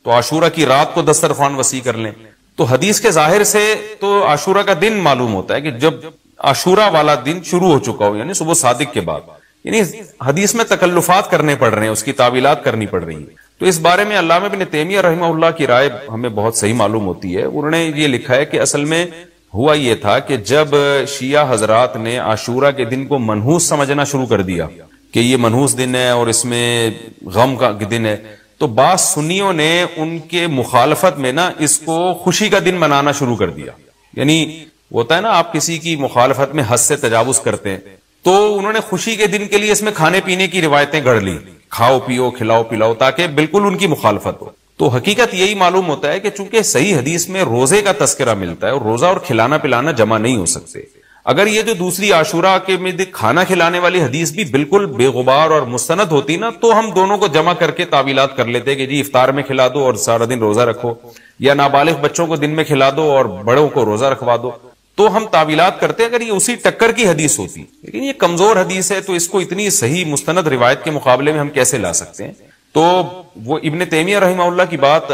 تو عاشورہ کی رات کو دسترخوان وسیع کر لیں. تو حدیث کے ظاہر سے تو عاشورہ کا دن معلوم ہوتا ہے کہ جب عاشورہ والا دن شروع ہو چکا ہو, یعنی صبح صادق کے بعد. یعنی حدیث میں تکلفات کرنے پڑ رہے ہیں, اس کی تعویلات کرنی پڑ رہی ہیں. تو اس بارے میں علامہ ابن تیمیہ رحمہ اللہ کی رائے ہمیں بہت صحیح معلوم ہوتی ہے. انہوں نے یہ لکھا ہے کہ اصل میں ہوا یہ تھا کہ جب شیعہ حضرات نے عاشورہ کے دن کو منحوس سمجھنا شروع کر دیا کہ یہ منحوس دن ہے اور اس میں غم کا دن ہے, تو بعض سنیوں نے ان کے مخالفت میں نا اس کو خوشی کا دن منانا شروع کر دیا. یعنی ہوتا ہے نا آپ کسی کی مخالفت میں حد سے تجاوز کرتے ہیں, تو انہوں نے خوشی کے دن کے لیے اس میں کھانے پینے کی روایتیں گڑھ لی, کھاؤ پیو کھلاؤ پلاؤ, تاکہ بالکل ان کی مخالفت ہو. تو حقیقت یہی معلوم ہوتا ہے کہ چونکہ صحیح حدیث میں روزے کا تذکرہ ملتا ہے اور روزہ اور کھلانا پلانا جمع نہیں ہو سکتے. اگر یہ جو دوسری عاشورہ کے میں کھانا کھلانے والی حدیث بھی بالکل بے غبار اور مستند ہوتی نا, تو ہم دونوں کو جمع کر کے تعویلات کر لیتے کہ جی افطار میں کھلا دو اور سارا دن روزہ رکھو, یا نابالغ بچوں کو دن میں کھلا دو اور بڑوں کو روزہ رکھوا دو. تو ہم تعویلات کرتے اگر یہ اسی ٹکر کی حدیث ہوتی. لیکن یہ کمزور حدیث ہے تو اس کو اتنی صحیح مستند روایت کے مقابلے میں ہم کیسے لا سکتے ہیں. تو وہ ابن تیمیہ رحمہ اللہ کی بات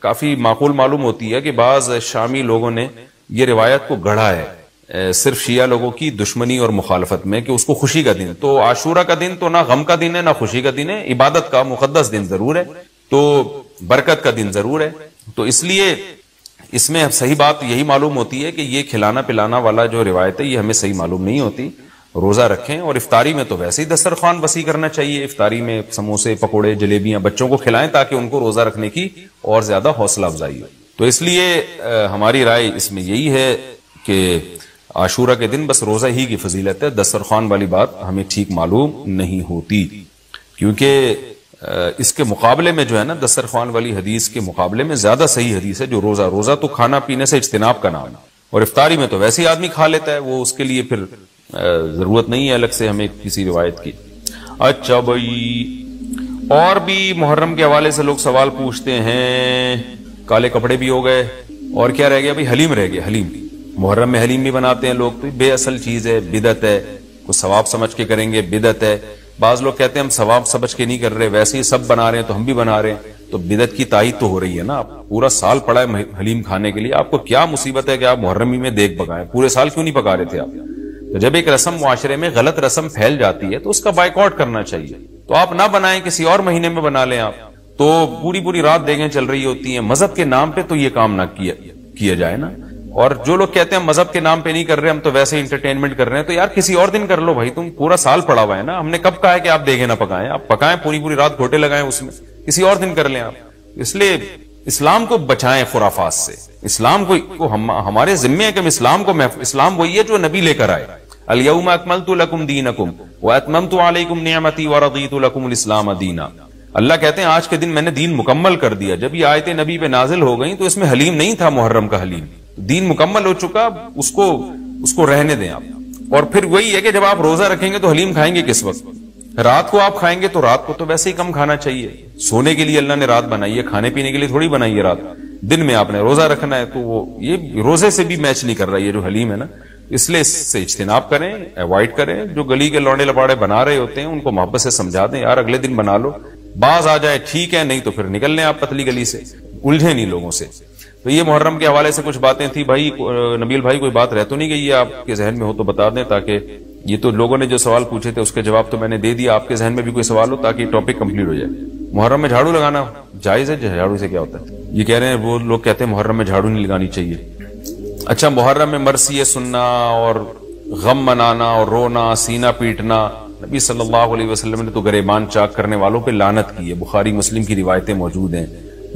کافی معقول معلوم ہوتی ہے کہ بعض شامی لوگوں نے یہ روایت کو گڑھا ہے صرف شیعہ لوگوں کی دشمنی اور مخالفت میں کہ اس کو خوشی کا دن. تو عاشورہ کا دن تو نہ غم کا دن ہے نہ خوشی کا دن ہے, عبادت کا مقدس دن ضرور ہے, تو برکت کا دن ضرور ہے. تو اس لیے اس میں صحیح بات یہی معلوم ہوتی ہے کہ یہ کھلانا پلانا والا جو روایت ہے یہ ہمیں صحیح معلوم نہیں ہوتی. روزہ رکھیں, اور افطاری میں تو ویسے ہی دسترخوان وسیع کرنا چاہیے. افطاری میں سموسے پکوڑے جلیبیاں بچوں کو کھلائیں تاکہ ان کو روزہ رکھنے کی اور زیادہ حوصلہ افزائی ہو. تو اس لیے ہماری رائے اس میں یہی ہے کہ عاشورہ کے دن بس روزہ ہی کی فضیلت ہے, دسترخوان والی بات ہمیں ٹھیک معلوم نہیں ہوتی. کیونکہ اس کے مقابلے میں جو ہے نا دسترخوان والی حدیث کے مقابلے میں زیادہ صحیح حدیث ہے جو روزہ تو کھانا پینے سے اجتناب کا نام ہے, اور افطاری میں تو ویسے ہی آدمی کھا لیتا ہے, وہ اس کے لیے پھر ضرورت نہیں ہے الگ سے ہمیں کسی روایت کی. اچھا بھائی, اور بھی محرم کے حوالے سے لوگ سوال پوچھتے ہیں. کالے کپڑے بھی ہو گئے, اور کیا رہ گیا بھائی؟ حلیم رہ گیا. حلیم محرم میں حلیم بھی بناتے ہیں لوگ, تو بے اصل چیز ہے, بدعت ہے. کچھ ثواب سمجھ کے کریں گے, بدعت ہے. بعض لوگ کہتے ہیں ہم ثواب سمجھ کے نہیں کر رہے, ویسے ہی سب بنا رہے ہیں تو ہم بھی بنا رہے ہیں. تو بدعت کی تائید تو ہو رہی ہے نا. پورا سال پڑا ہے حلیم کھانے کے لیے, آپ کو کیا مصیبت ہے کہ آپ محرم میں دیکھ پکائیں؟ پورے سال کیوں نہیں پکا رہے تھے آپ؟ تو جب ایک رسم معاشرے میں غلط رسم پھیل جاتی ہے تو اس کا بائیکاٹ کرنا چاہیے. تو آپ نہ بنائیں, کسی اور مہینے میں بنا لیں آپ. تو پوری رات دیگیں چل رہی ہوتی ہیں مذہب کے نام پہ, تو یہ کام نہ کیا جائے نا. اور جو لوگ کہتے ہیں مذہب کے نام پہ نہیں کر رہے, ہم تو ویسے انٹرٹینمنٹ کر رہے ہیں, تو یار کسی اور دن کر لو بھائی, تم پورا سال پڑا ہوا ہے نا. ہم نے کب کہا ہے کہ آپ دیگیں نہ پکائیں؟ آپ پکائیں, پوری رات گھوٹے لگائیں اس میں, کسی اور دن کر لیں آپ. اس لیے اسلام کو بچائیں خرافات سے. اسلام کو ہمارے ذمے ہے کہ ہم اسلام وہی ہے جو نبی لے کر آئے. الیوم اکملت لکم دینکم واتممت علیکم نعمتی ورضیت لکم الاسلام دینا. اللہ کہتے ہیں آج کے دن میں نے دین مکمل کر دیا. جب یہ آیتیں نبی پہ نازل ہو گئیں تو اس میں حلیم نہیں تھا, محرم کا حلیم. دین مکمل ہو چکا, اس کو رہنے دیں آپ. اور پھر وہی ہے کہ جب آپ روزہ رکھیں گے تو حلیم کھائیں گے کس وقت؟ رات کو آپ کھائیں گے تو رات کو تو ویسے ہی کم کھانا چاہیے. سونے کے لیے اللہ نے رات بنائی ہے, کھانے پینے کے لیے تھوڑی بنائی ہے رات. دن میں آپ نے روزہ رکھنا ہے, تو وہ یہ روزے سے بھی میچ نہیں کر رہا یہ جو حلیم ہے نا. اس لیے اس سے اجتناب کریں, اوائڈ کریں. جو گلی کے لوڑے لپاڑے بنا رہے ہوتے ہیں ان کو محبت سے سمجھا دیں, یار اگلے دن بنا لو, باز آ جائے ٹھیک ہے, نہیں تو پھر نکل لیں آپ پتلی گلی سے, الجھے نہیں لوگوں سے. تو یہ محرم کے حوالے سے کچھ باتیں تھی. بھائی نبیل بھائی کوئی بات رہ تو نہیں گئی ہے آپ کے ذہن میں ہو تو بتا دیں, تاکہ یہ تو لوگوں نے جو سوال پوچھے تھے اس کے جواب تو میں نے دے دیا. آپ کے ذہن میں بھی کوئی سوال ہو تاکہ ٹاپک کمپلیٹ ہو جائے. محرم میں جھاڑو لگانا جائز ہے؟ جھاڑو سے کیا ہوتا ہے؟ یہ کہہ رہے ہیں وہ لوگ کہتے ہیں محرم میں جھاڑو نہیں لگانی چاہیے. اچھا, محرم میں مرثیے سننا اور غم منانا اور رونا, سینہ پیٹنا, نبی صلی اللہ علیہ وسلم نے تو گریبان چاک کرنے والوں پہ لعنت کی ہے، بخاری مسلم کی روایتیں موجود ہیں،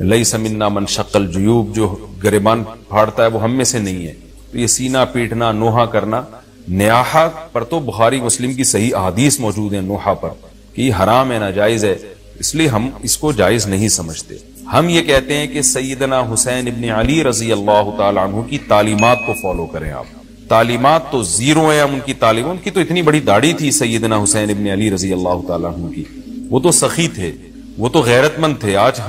لیس منا من شق الجیوب، جو گریبان پھاڑتا ہے وہ ہم میں سے نہیں ہے۔ تو یہ سینہ پیٹنا، نوحہ کرنا، نیاحہ پر تو بخاری مسلم کی صحیح احادیث موجود ہیں نوحہ پر کہ یہ حرام ہے، ناجائز ہے، اس لیے ہم اس کو جائز نہیں سمجھتے۔ ہم یہ کہتے ہیں کہ سیدنا حسین ابن علی رضی اللہ تعالی عنہ کی تعلیمات کو فالو کریں آپ۔ تعلیمات تو زیرو ہیں، ہم ان کی تعلیم، ان کی تو اتنی بڑی داڑھی تھی سیدنا حسین ابن علی رضی اللہ تعالی عنہ کی، وہ تو سخی تھے، وہ تو غیرت مند تھے۔ آج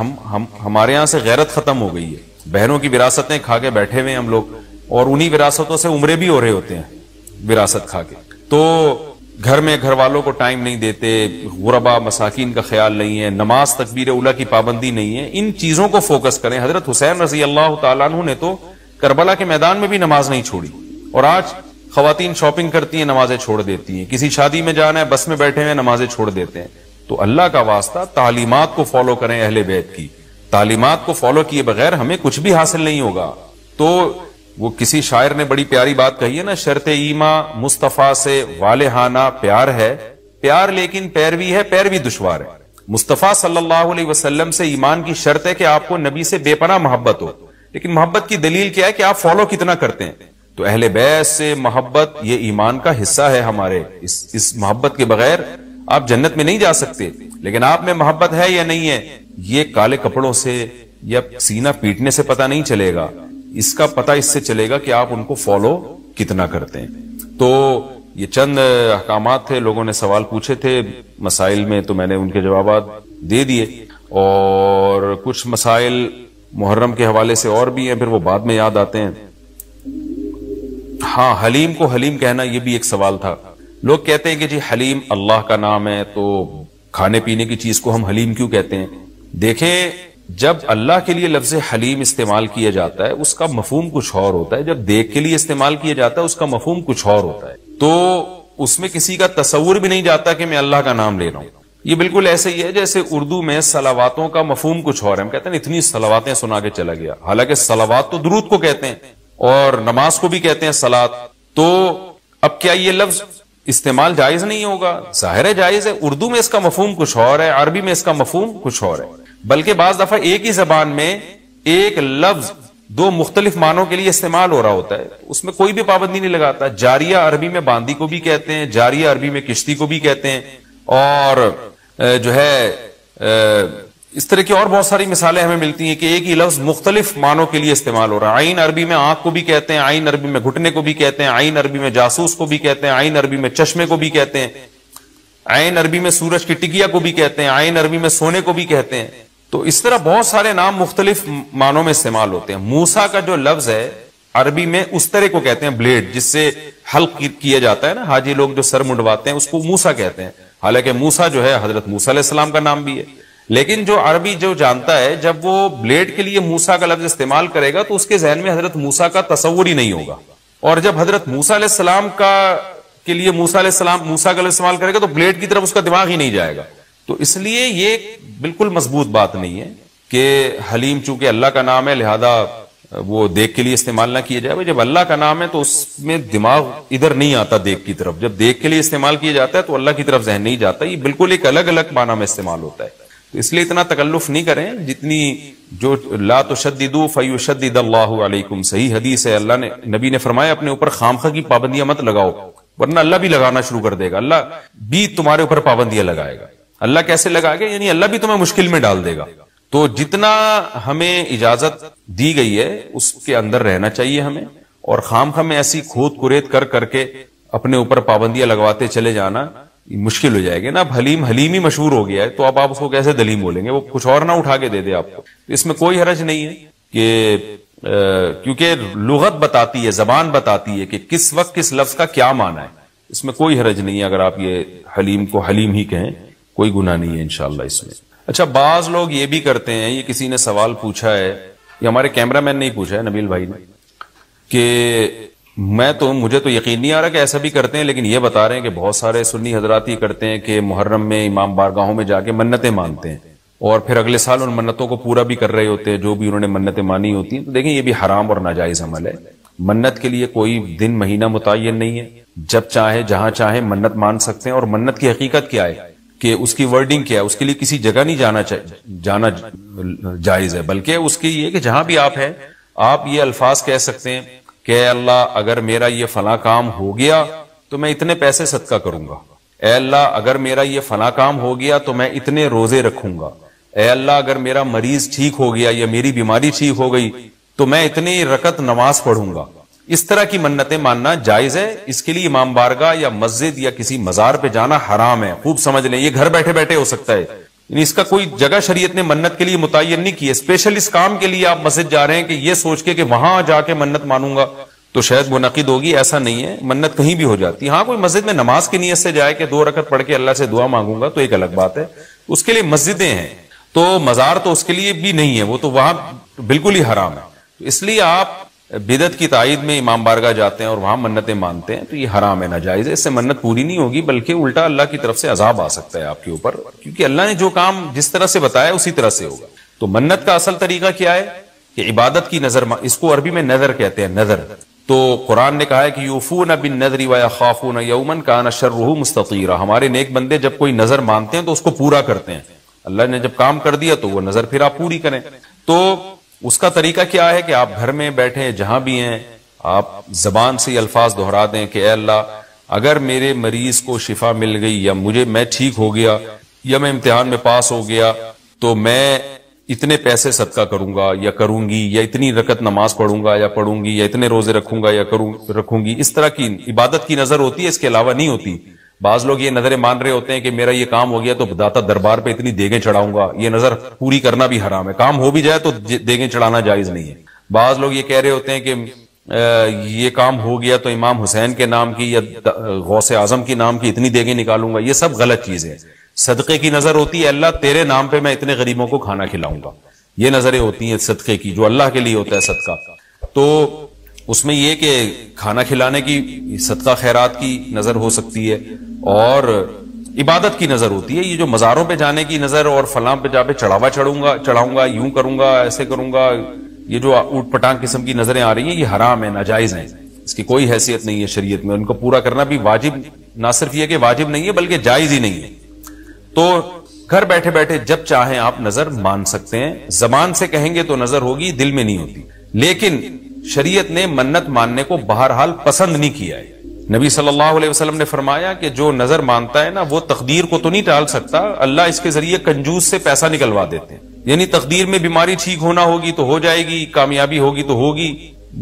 ہمارے یہاں سے غیرت ختم ہو گئی ہے، بہنوں کی وراثتیں کھا کے بیٹھے ہوئے ہیں ہم لوگ، اور انہی وراثتوں سے عمرے بھی ہو رہے ہوتے ہیں وراثت کھا کے۔ تو گھر میں گھر والوں کو ٹائم نہیں دیتے، غربا مساکین کا خیال نہیں ہے، نماز تکبیر اولیٰ کی پابندی نہیں ہے، ان چیزوں کو فوکس کریں۔ حضرت حسین رضی اللہ تعالیٰ عنہ نے تو کربلا کے میدان میں بھی نماز نہیں چھوڑی، اور آج خواتین شاپنگ کرتی ہیں، نمازیں چھوڑ دیتی ہیں، کسی شادی میں جانا ہے بس میں بیٹھے ہوئے نمازیں چھوڑ دیتے ہیں۔ تو اللہ کا واسطہ تعلیمات کو فالو کریں اہل بیت کی، تعلیمات کو فالو کیے بغیر ہمیں کچھ بھی حاصل نہیں ہوگا۔ تو وہ کسی شاعر نے بڑی پیاری بات کہی ہے نا، شرط ایمان مصطفیٰ سے والہانہ پیار ہے، پیار لیکن پیروی ہے، پیروی دشوار ہے۔ مصطفیٰ صلی اللہ علیہ وسلم سے ایمان کی شرط ہے کہ آپ کو نبی سے بے پناہ محبت ہو، لیکن محبت کی دلیل کیا ہے کہ آپ فالو کتنا کرتے ہیں۔ تو اہل بیت سے محبت یہ ایمان کا حصہ ہے ہمارے، اس محبت کے بغیر آپ جنت میں نہیں جا سکتے۔ لیکن آپ میں محبت ہے یا نہیں ہے، یہ کالے کپڑوں سے یا سینہ پیٹنے سے پتہ نہیں چلے گا، اس کا پتہ اس سے چلے گا کہ آپ ان کو فالو کتنا کرتے ہیں۔ تو یہ چند احکامات تھے، لوگوں نے سوال پوچھے تھے مسائل میں، تو میں نے ان کے جوابات دے دیے، اور کچھ مسائل محرم کے حوالے سے اور بھی ہیں، پھر وہ بعد میں یاد آتے ہیں۔ ہاں، حلیم کو حلیم کہنا، یہ بھی ایک سوال تھا۔ لوگ کہتے ہیں کہ جی حلیم اللہ کا نام ہے، تو کھانے پینے کی چیز کو ہم حلیم کیوں کہتے ہیں؟ دیکھیں، جب اللہ کے لیے لفظ حلیم استعمال کیا جاتا ہے اس کا مفہوم کچھ اور ہوتا ہے، جب دیکھ کے لیے استعمال کیا جاتا ہے اس کا مفہوم کچھ اور ہوتا ہے۔ تو اس میں کسی کا تصور بھی نہیں جاتا کہ میں اللہ کا نام لے رہا ہوں۔ یہ بالکل ایسے ہی ہے جیسے اردو میں صلواتوں کا مفہوم کچھ اور ہے، ہم کہتے ہیں اتنی صلواتیں سنا کے چلا گیا، حالانکہ صلوات تو درود کو کہتے ہیں، اور نماز کو بھی کہتے ہیں صلات۔ تو اب کیا یہ لفظ استعمال جائز نہیں ہوگا؟ ظاہر ہے جائز ہے، اردو میں اس کا مفہوم کچھ اور ہے، عربی میں اس کا مفہوم کچھ اور ہے، بلکہ بعض دفعہ ایک ہی زبان میں ایک لفظ دو مختلف معنوں کے لیے استعمال ہو رہا ہوتا ہے، اس میں کوئی بھی پابندی نہیں لگاتا۔ جاریہ عربی میں باندی کو بھی کہتے ہیں، جاریہ عربی میں کشتی کو بھی کہتے ہیں، اور جو ہے اس طرح کی اور بہت ساری مثالیں ہمیں ملتی ہیں کہ ایک ہی لفظ مختلف معنوں کے لیے استعمال ہو رہا ہے۔ عین عربی میں آنکھ کو بھی کہتے ہیں، عین عربی میں گھٹنے کو بھی کہتے ہیں، عین عربی میں جاسوس کو بھی کہتے ہیں، عین عربی میں چشمے کو بھی کہتے ہیں، عین عربی میں سورج کی ٹکیا کو بھی کہتے ہیں، عین عربی میں سونے کو بھی کہتے ہیں۔ تو اس طرح بہت سارے نام مختلف معنوں میں استعمال ہوتے ہیں۔ موسیٰ کا جو لفظ ہے عربی میں استرے کو کہتے ہیں، بلیڈ جس سے حلق کیا جاتا ہے نا، حاجی لوگ جو سر منڈواتے ہیں اس کو موسیٰ کہتے ہیں، حالانکہ موسیٰ جو ہے حضرت موسیٰ علیہ السلام کا نام بھی ہے۔ لیکن جو عربی جو جانتا ہے جب وہ بلیڈ کے لیے موسیٰ کا لفظ استعمال کرے گا تو اس کے ذہن میں حضرت موسیٰ کا تصور ہی نہیں ہوگا، اور جب حضرت موسیٰ علیہ السلام کے لیے موسیٰ علیہ السلام موسیٰ کا لفظ استعمال کرے گا تو بلیڈ کی طرف اس کا دماغ ہی نہیں جائے گا۔ تو اس لیے یہ بالکل مضبوط بات نہیں ہے کہ حلیم چونکہ اللہ کا نام ہے لہذا وہ دیکھ کے لیے استعمال نہ کیا جائے۔ جب اللہ کا نام ہے تو اس میں دماغ ادھر نہیں آتا دیکھ کی طرف، جب دیکھ کے لیے استعمال کیا جاتا ہے تو اللہ کی طرف ذہن نہیں جاتا، یہ بالکل ایک الگ الگ معنی میں استعمال ہوتا ہے۔ تو اس لیے اتنا تکلف نہیں کریں، جتنی جو لا تشددوا فیشدد اللہ علیکم، صحیح حدیث ہے، اللہ نے نبی نے فرمایا اپنے اوپر خامخواہ کی پابندیاں مت لگاؤ، ورنہ اللہ بھی لگانا شروع کر دے گا، اللہ بھی تمہارے اوپر پابندیاں لگائے گا۔ اللہ کیسے لگائے گا؟ یعنی اللہ بھی تمہیں مشکل میں ڈال دے گا۔ تو جتنا ہمیں اجازت دی گئی ہے اس کے اندر رہنا چاہیے ہمیں، اور خامخواہ میں ایسی کھود کرید کر کے اپنے اوپر پابندیاں لگواتے چلے جانا مشکل ہو جائے گی نا۔ اب حلیم ہی مشہور ہو گیا ہے تو اب آپ اس کو کیسے دلیم بولیں گے؟ وہ کچھ اور نہ اٹھا کے دے دے آپ کو۔ اس میں کوئی حرج نہیں ہے کہ کیونکہ لغت بتاتی ہے، زبان بتاتی ہے کہ کس وقت کس لفظ کا کیا معنی ہے، اس میں کوئی حرج نہیں ہے اگر آپ یہ حلیم کو حلیم ہی کہیں، کوئی گناہ نہیں ہے انشاءاللہ اس میں۔ اچھا، بعض لوگ یہ بھی کرتے ہیں، یہ کسی نے سوال پوچھا ہے، یہ ہمارے کیمرہ مین نے ہی پوچھا ہے، نبیل بھائی نے، کہ مجھے تو یقین نہیں آ رہا کہ ایسا بھی کرتے ہیں، لیکن یہ بتا رہے ہیں کہ بہت سارے سنی حضرات یہ کرتے ہیں کہ محرم میں امام بارگاہوں میں جا کے منتیں مانتے ہیں، اور پھر اگلے سال ان منتوں کو پورا بھی کر رہے ہوتے ہیں جو بھی انہوں نے منتیں مانی ہوتی ہیں۔ تو دیکھیں یہ بھی حرام اور ناجائز عمل ہے، منت کے لیے کوئی دن مہینہ متعین نہیں ہے، جب چاہے جہاں چاہے منت مان سکتے ہیں. اور منت کی حقیقت کیا ہے کہ اس کی ورڈنگ کیا ہے، اس کے لیے کسی جگہ نہیں جانا جائز ہے، بلکہ اس کی یہ کہ جہاں بھی آپ ہیں آپ یہ الفاظ کہہ سکتے ہیں کہ اے اللہ اگر میرا یہ فلاں کام ہو گیا تو میں اتنے پیسے صدقہ کروں گا، اے اللہ اگر میرا یہ فلاں کام ہو گیا تو میں اتنے روزے رکھوں گا، اے اللہ اگر میرا مریض ٹھیک ہو گیا یا میری بیماری ٹھیک ہو گئی تو میں اتنی رکعت نماز پڑھوں گا. اس طرح کی منتیں ماننا جائز ہے. اس کے لیے امام بارگاہ یا مسجد یا کسی مزار پہ جانا حرام ہے. خوب سمجھ لیں، یہ گھر بیٹھے بیٹھے ہو سکتا ہے، یعنی اس کا کوئی جگہ شریعت نے منت کے لیے متعین نہیں کی ہے. اسپیشل اس کام کے لیے آپ مسجد جا رہے ہیں کہ یہ سوچ کے کہ وہاں جا کے منت مانوں گا تو شاید منعقد ہوگی، ایسا نہیں ہے. منت کہیں بھی ہو جاتی ہے. ہاں کوئی مسجد میں نماز کی نیت سے جائے کہ 2 رکعت پڑھ کے اللہ سے دعا مانگوں گا تو ایک الگ بات ہے، اس کے لیے مسجدیں ہیں. تو مزار تو اس کے لیے بھی نہیں ہے، وہ تو وہاں بالکل ہی حرام ہے. تو اس لیے آپ بدعت کی تائید میں امام بارگاہ جاتے ہیں اور وہاں منتیں مانتے ہیں تو یہ حرام ہے، ناجائز ہے. اس سے منت پوری نہیں ہوگی بلکہ الٹا اللہ کی طرف سے عذاب آ سکتا ہے آپ کے اوپر، کیونکہ اللہ نے جو کام جس طرح سے بتایا اسی طرح سے ہوگا. تو منت کا اصل طریقہ کیا ہے کہ عبادت کی نظر، اس کو عربی میں نظر کہتے ہیں، نظر. تو قرآن نے کہا ہے کہ یوفون بالنذر ویخافون یوما کان شرہ مستطیرا. ہمارے نیک بندے جب کوئی نظر مانتے ہیں تو اس کو پورا کرتے ہیں. اللہ نے جب کام کر دیا تو وہ نظر پھر آپ پوری کریں. تو اس کا طریقہ کیا ہے کہ آپ گھر میں بیٹھیں جہاں بھی ہیں آپ زبان سے یہ الفاظ دہرا دیں کہ اے اللہ اگر میرے مریض کو شفا مل گئی یا میں ٹھیک ہو گیا یا میں امتحان میں پاس ہو گیا تو میں اتنے پیسے صدقہ کروں گا یا کروں گی، یا اتنی رکعت نماز پڑھوں گا یا پڑھوں گی، یا اتنے روزے رکھوں گا یا رکھوں گی. اس طرح کی عبادت کی نظر ہوتی ہے، اس کے علاوہ نہیں ہوتی. بعض لوگ یہ نظریں مان رہے ہوتے ہیں کہ میرا یہ کام ہو گیا تو داتا دربار پہ اتنی دیگیں چڑھاؤں گا. یہ نظر پوری کرنا بھی حرام ہے. کام ہو بھی جائے تو دیگیں چڑھانا جائز نہیں ہے. بعض لوگ یہ کہہ رہے ہوتے ہیں کہ یہ کام ہو گیا تو امام حسین کے نام کی یا غوث اعظم کے نام کی اتنی دیگیں نکالوں گا. یہ سب غلط چیزیں. صدقے کی نظر ہوتی ہے اللہ تیرے نام پہ میں اتنے غریبوں کو کھانا کھلاؤں گا. یہ نظریں ہوتی ہیں صدقے کی، جو اللہ کے لیے ہوتا ہے صدقہ. تو اس میں یہ کہ کھانا کھلانے کی صدقہ خیرات کی نظر ہو سکتی ہے اور عبادت کی نظر ہوتی ہے. یہ جو مزاروں پہ جانے کی نظر اور فلاں پہ جا پہ چڑھاوا چڑھاؤں گا، یوں کروں گا، ایسے کروں گا، یہ جو اوٹ پٹانگ قسم کی نظریں آ رہی ہیں یہ حرام ہے، ناجائز ہیں. اس کی کوئی حیثیت نہیں ہے شریعت میں. ان کو پورا کرنا بھی واجب، نہ صرف یہ کہ واجب نہیں ہے بلکہ جائز ہی نہیں ہے. تو گھر بیٹھے بیٹھے جب چاہیں آپ نظر مان سکتے ہیں. زبان سے کہیں گے تو نظر ہوگی، دل میں نہیں ہوتی. لیکن شریعت نے منت ماننے کو بہرحال پسند نہیں کیا ہے. نبی صلی اللہ علیہ وسلم نے فرمایا کہ جو نظر مانتا ہے نا وہ تقدیر کو تو نہیں ٹال سکتا، اللہ اس کے ذریعے کنجوس سے پیسہ نکلوا دیتے ہیں. یعنی تقدیر میں بیماری ٹھیک ہونا ہوگی تو ہو جائے گی، کامیابی ہوگی تو ہوگی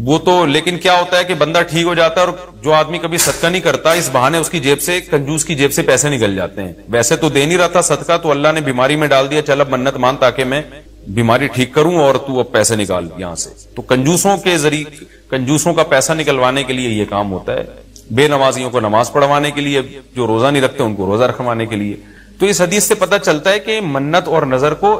وہ تو. لیکن کیا ہوتا ہے کہ بندہ ٹھیک ہو جاتا ہے اور جو آدمی کبھی صدقہ نہیں کرتا اس بہانے اس کی جیب سے، کنجوس کی جیب سے پیسے نکل جاتے ہیں. ویسے تو دے نہیں رہا تھا صدقہ تو اللہ نے بیماری میں ڈال دیا، چل اب منت مان تاکہ میں بیماری ٹھیک کروں اور تو اب پیسے نکال یہاں سے. تو کنجوسوں کے ذریعے، کنجوسوں کا پیسہ نکلوانے کے لیے یہ کام ہوتا ہے. بے نمازیوں کو نماز پڑھوانے کے لیے، جو روزہ نہیں رکھتے ان کو روزہ رکھوانے کے لیے. تو اس حدیث سے پتہ چلتا ہے کہ منت اور نظر کو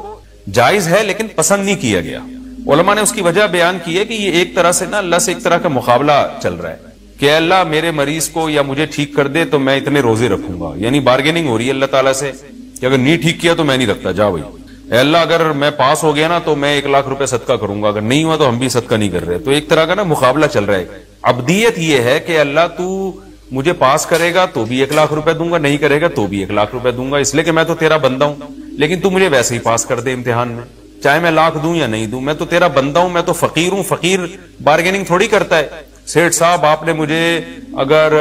جائز ہے لیکن پسند نہیں کیا گیا. علماء نے اس کی وجہ بیان کی ہے کہ یہ ایک طرح سے نا اللہ سے ایک طرح کا مقابلہ چل رہا ہے کہ اللہ میرے مریض کو یا مجھے ٹھیک کر دے تو میں اتنے روزے رکھوں گا. یعنی بارگیننگ ہو رہی ہے اللہ تعالیٰ سے کہ اگر نہیں ٹھیک کیا تو میں نہیں رکھتا، جا بھائی. اے اللہ اگر میں پاس ہو گیا نا تو میں 1 لاکھ روپے صدقہ کروں گا، اگر نہیں ہوا تو ہم بھی صدقہ نہیں کر رہے. تو ایک طرح کا نا مقابلہ چل رہا ہے. عبدیت یہ ہے کہ اللہ تو مجھے پاس کرے گا تو بھی 1 لاکھ روپے دوں گا، نہیں کرے گا تو بھی 1 لاکھ روپے دوں گا، اس لیے کہ میں تو تیرا بندہ ہوں. لیکن تو مجھے ویسے ہی پاس کر دے امتحان میں، چاہے میں 1 لاکھ دوں یا نہیں دوں، میں تو تیرا بندہ ہوں، میں تو فقیر ہوں. فقیر بارگیننگ تھوڑی کرتا ہے. سیٹھ صاحب آپ نے مجھے اگر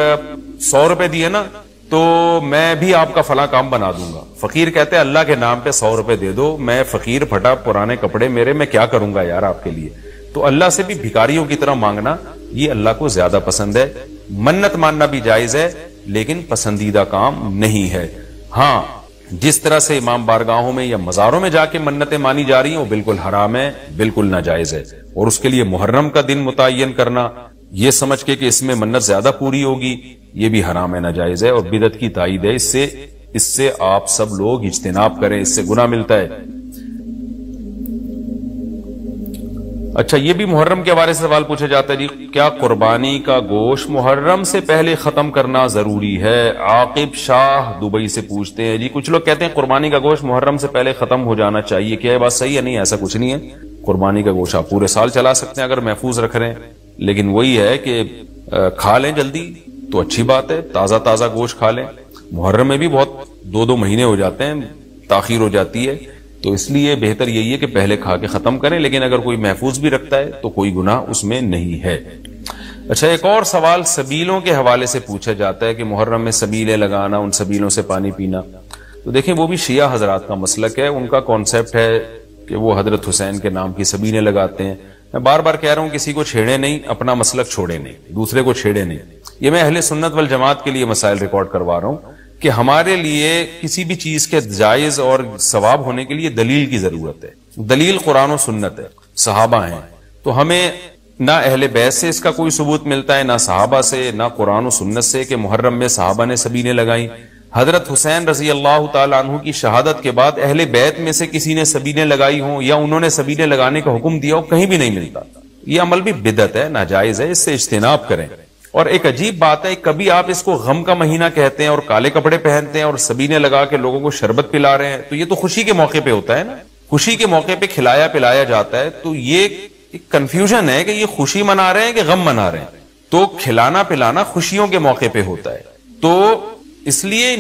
100 روپے دیے نا تو میں بھی آپ کا فلاں کام بنا دوں گا. فقیر کہتے ہیں اللہ کے نام پہ 100 روپے دے دو، میں فقیر پھٹا پرانے کپڑے میرے، میں کیا کروں گا یار آپ کے لیے. تو اللہ سے بھی بھکاریوں کی طرح مانگنا یہ اللہ کو زیادہ پسند ہے. منت ماننا بھی جائز ہے لیکن پسندیدہ کام نہیں ہے. ہاں جس طرح سے امام بارگاہوں میں یا مزاروں میں جا کے منتیں مانی جا رہی ہیں وہ بالکل حرام ہے، بالکل ناجائز ہے. اور اس کے لیے محرم کا دن متعین کرنا یہ سمجھ کے کہ اس میں منت زیادہ پوری ہوگی یہ بھی حرام ہے، ناجائز ہے اور بدعت کی تائید ہے. اس سے آپ سب لوگ اجتناب کریں، اس سے گناہ ملتا ہے. اچھا یہ بھی محرم کے حوالے سے سوال پوچھا جاتا ہے جی کیا قربانی کا گوشت محرم سے پہلے ختم کرنا ضروری ہے؟ عاقب شاہ دبئی سے پوچھتے ہیں جی کچھ لوگ کہتے ہیں قربانی کا گوشت محرم سے پہلے ختم ہو جانا چاہیے، کیا یہ بات صحیح ہے؟ نہیں، ایسا کچھ نہیں ہے. قربانی کا گوشت آپ پورے سال چلا سکتے ہیں اگر محفوظ رکھ رہے ہیں. لیکن وہی ہے کہ کھا لیں جلدی تو اچھی بات ہے، تازہ تازہ گوشت کھا لیں. محرم میں بھی بہت 2 مہینے ہو جاتے ہیں، تاخیر ہو جاتی ہے، تو اس لیے بہتر یہی ہے کہ پہلے کھا کے ختم کریں. لیکن اگر کوئی محفوظ بھی رکھتا ہے تو کوئی گناہ اس میں نہیں ہے. اچھا، ایک اور سوال سبیلوں کے حوالے سے پوچھا جاتا ہے کہ محرم میں سبیلیں لگانا، ان سبیلوں سے پانی پینا. تو دیکھیں وہ بھی شیعہ حضرات کا مسلک ہے، ان کا کانسیپٹ ہے کہ وہ حضرت حسین کے نام کی سبیلیں لگاتے ہیں. میں بار بار کہہ رہا ہوں کسی کو چھیڑے نہیں، اپنا مسلک چھوڑے نہیں، دوسرے کو چھیڑے نہیں. یہ میں اہل سنت والجماعت کے لیے مسائل ریکارڈ کروا رہا ہوں کہ ہمارے لیے کسی بھی چیز کے جائز اور ثواب ہونے کے لیے دلیل کی ضرورت ہے. دلیل قرآن و سنت ہے، صحابہ ہیں. تو ہمیں نہ اہل بیت سے اس کا کوئی ثبوت ملتا ہے، نہ صحابہ سے، نہ قرآن و سنت سے کہ محرم میں صحابہ نے سبیلیں لگائیں. حضرت حسین رضی اللہ تعالیٰ عنہ کی شہادت کے بعد اہل بیت میں سے کسی نے سبیلیں لگائی ہوں یا انہوں نے سبیلیں لگانے کا حکم دیا ہو، کہیں بھی نہیں ملتا. یہ عمل بھی بدعت ہے، ناجائز ہے، اس سے اجتناب کریں. اور ایک عجیب بات ہے، کبھی آپ اس کو غم کا مہینہ کہتے ہیں اور کالے کپڑے پہنتے ہیں اور سبیلیں لگا کے لوگوں کو شربت پلا رہے ہیں. تو یہ تو خوشی کے موقع پہ ہوتا ہے نا، خوشی کے موقع پہ کھلایا پلایا جاتا ہے. تو یہ ایک کنفیوژن ہے کہ یہ خوشی منا رہے ہیں کہ غم منا رہے ہیں. تو کھلانا پلانا خوشیوں کے موقع پہ ہوتا ہے. تو اس لیے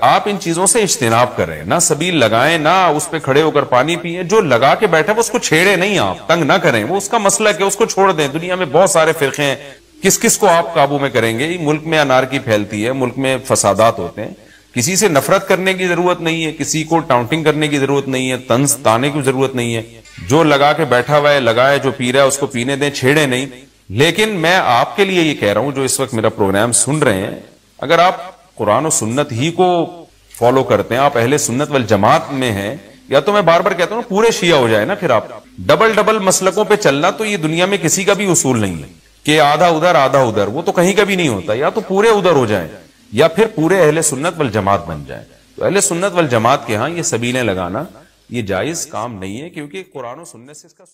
آپ ان چیزوں سے اجتناب کریں، نہ سبیل لگائیں، نہ اس پہ کھڑے ہو کر پانی پئیں. جو لگا کے بیٹھا اس کو چھیڑے نہیں، آپ تنگ نہ کریں، وہ اس کا مسلک ہے، اس کو چھوڑ دیں. دنیا میں بہت سارے فرقے ہیں، کس کس کو آپ قابو میں کریں گے؟ ملک میں انارکی پھیلتی ہے، ملک میں فسادات ہوتے ہیں. کسی سے نفرت کرنے کی ضرورت نہیں ہے، کسی کو ٹاؤنٹنگ کرنے کی ضرورت نہیں ہے، طنز تانے کی ضرورت نہیں ہے. جو لگا کے بیٹھا ہوا ہے لگائے، جو پی رہا ہے اس کو پینے دیں، چھیڑے نہیں. لیکن میں آپ کے لیے یہ کہہ رہا ہوں جو اس وقت میرا پروگرام سن رہے ہیں، اگر آپ قرآن و سنت ہی کو فالو کرتے ہیں، آپ اہل سنت والجماعت میں ہیں، یا تو میں بار بار کہتا ہوں پورے شیعہ ہو جائے نا. پھر آپ ڈبل مسلکوں پہ چلنا تو یہ دنیا میں کسی کا بھی اصول نہیں ہے کہ آدھا ادھر آدھا ادھر، وہ تو کہیں کا بھی نہیں ہوتا. یا تو پورے ادھر ہو جائیں یا پھر پورے اہل سنت والجماعت بن جائیں. تو اہل سنت والجماعت کے ہاں یہ سبیلیں لگانا یہ جائز کام نہیں ہے، کیونکہ قرآن و سنت سے اس کا